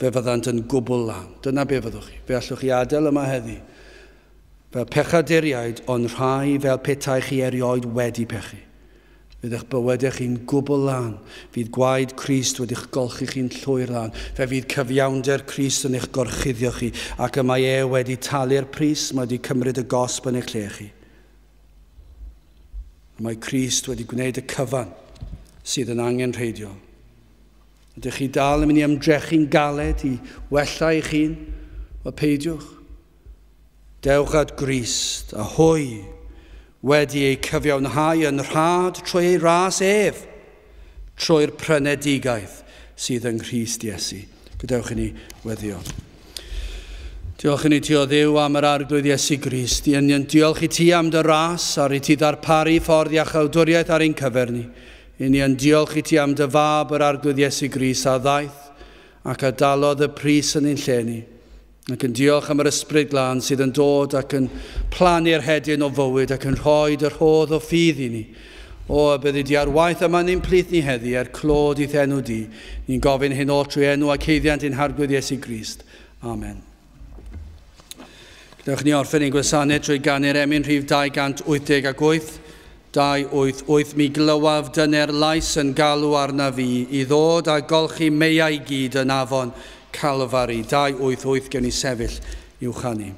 Fe fyddant yn gwbl lan. Dyna be fyddwch chi. Fe allwch chi adael yma heddi. Fel pechaduriaid, ond rhai fel petai chi erioed wedi pechu. Fydd eich bywydau chi'n gwbl lan. Fydd gwaed Crist wedi'ch golchi chi'n llwyr lan. Fe fydd cyfiawnder Crist yn eich gorchuddio chi. Ac y mae wedi talu'r pris, mae wedi cymryd y gosb yn eich lle chi. Mae Crist wedi gwneud y cyfan sydd yn angenrheidiol. Ydych chi dal yn mynd i ymdrechu'n galed i wella eich hun? O peidiwch. Dewch at Grist a hwy wedi ei cyfiawnhau yn rhad trwy ei ras ef, trwy'r prynedigaeth sydd yng Nghrist Iesu. Gadewch i ni weddio. Diolch i ni ti o Dduw am yr arglwydd Iesu Grist. Diolch i ti am dy ras ar i ti ddarparu ffordd iachawdwriaeth ar ein cyfer ni. Yn diolch i ti am dy fab yr arglwydd Iesu Grist a ddaeth ac a dalodd y pris yn ein lle ni. Ac yn diolch am yr ysbryd glân sydd yn dod ac yn plannu'r hedyn o fywyd ac yn rhoi yr hodd o ffydd i ni. O, byddi di ar waith yma ni'n plith ni heddi er clod i'th enw di. Ni'n gofyn hyn o trwy enw ac heiddiant ein harglwydd Iesu Grist. Amen. Gydewch ni orffen ein gwasanaeth trwy ganu'r emyn rhif 288. 288 mi glywaf dyne'r lais yn galw arna fi i ddod a golchi meiau gyd yn afon Calfari. 288 gen i sefyll i'w chanu.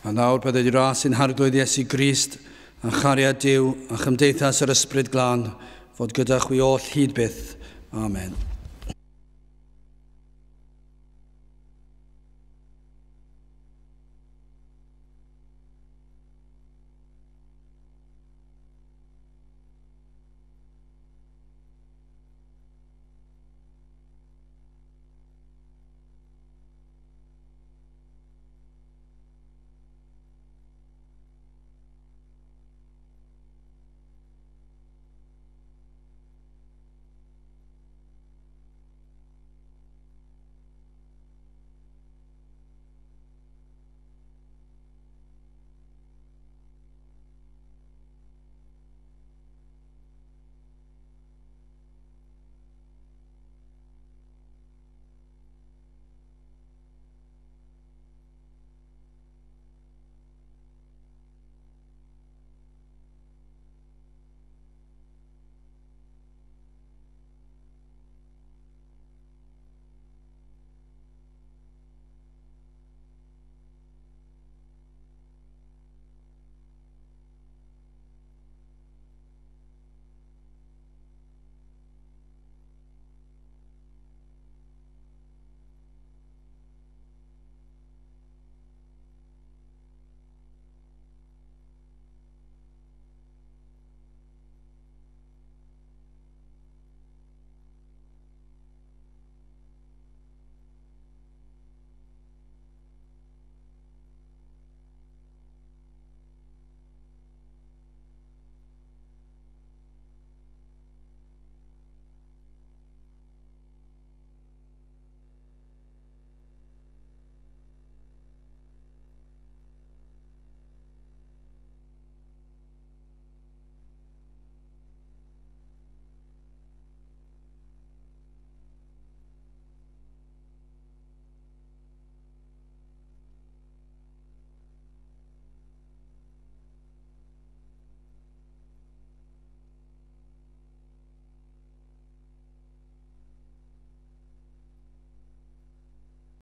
A nawr byddai di ras yn harglwydd Iesu Grist, a chariad Duw, a chymdeithas yr ysbryd glân, fod gyda chwi oll hyd byth. Amen.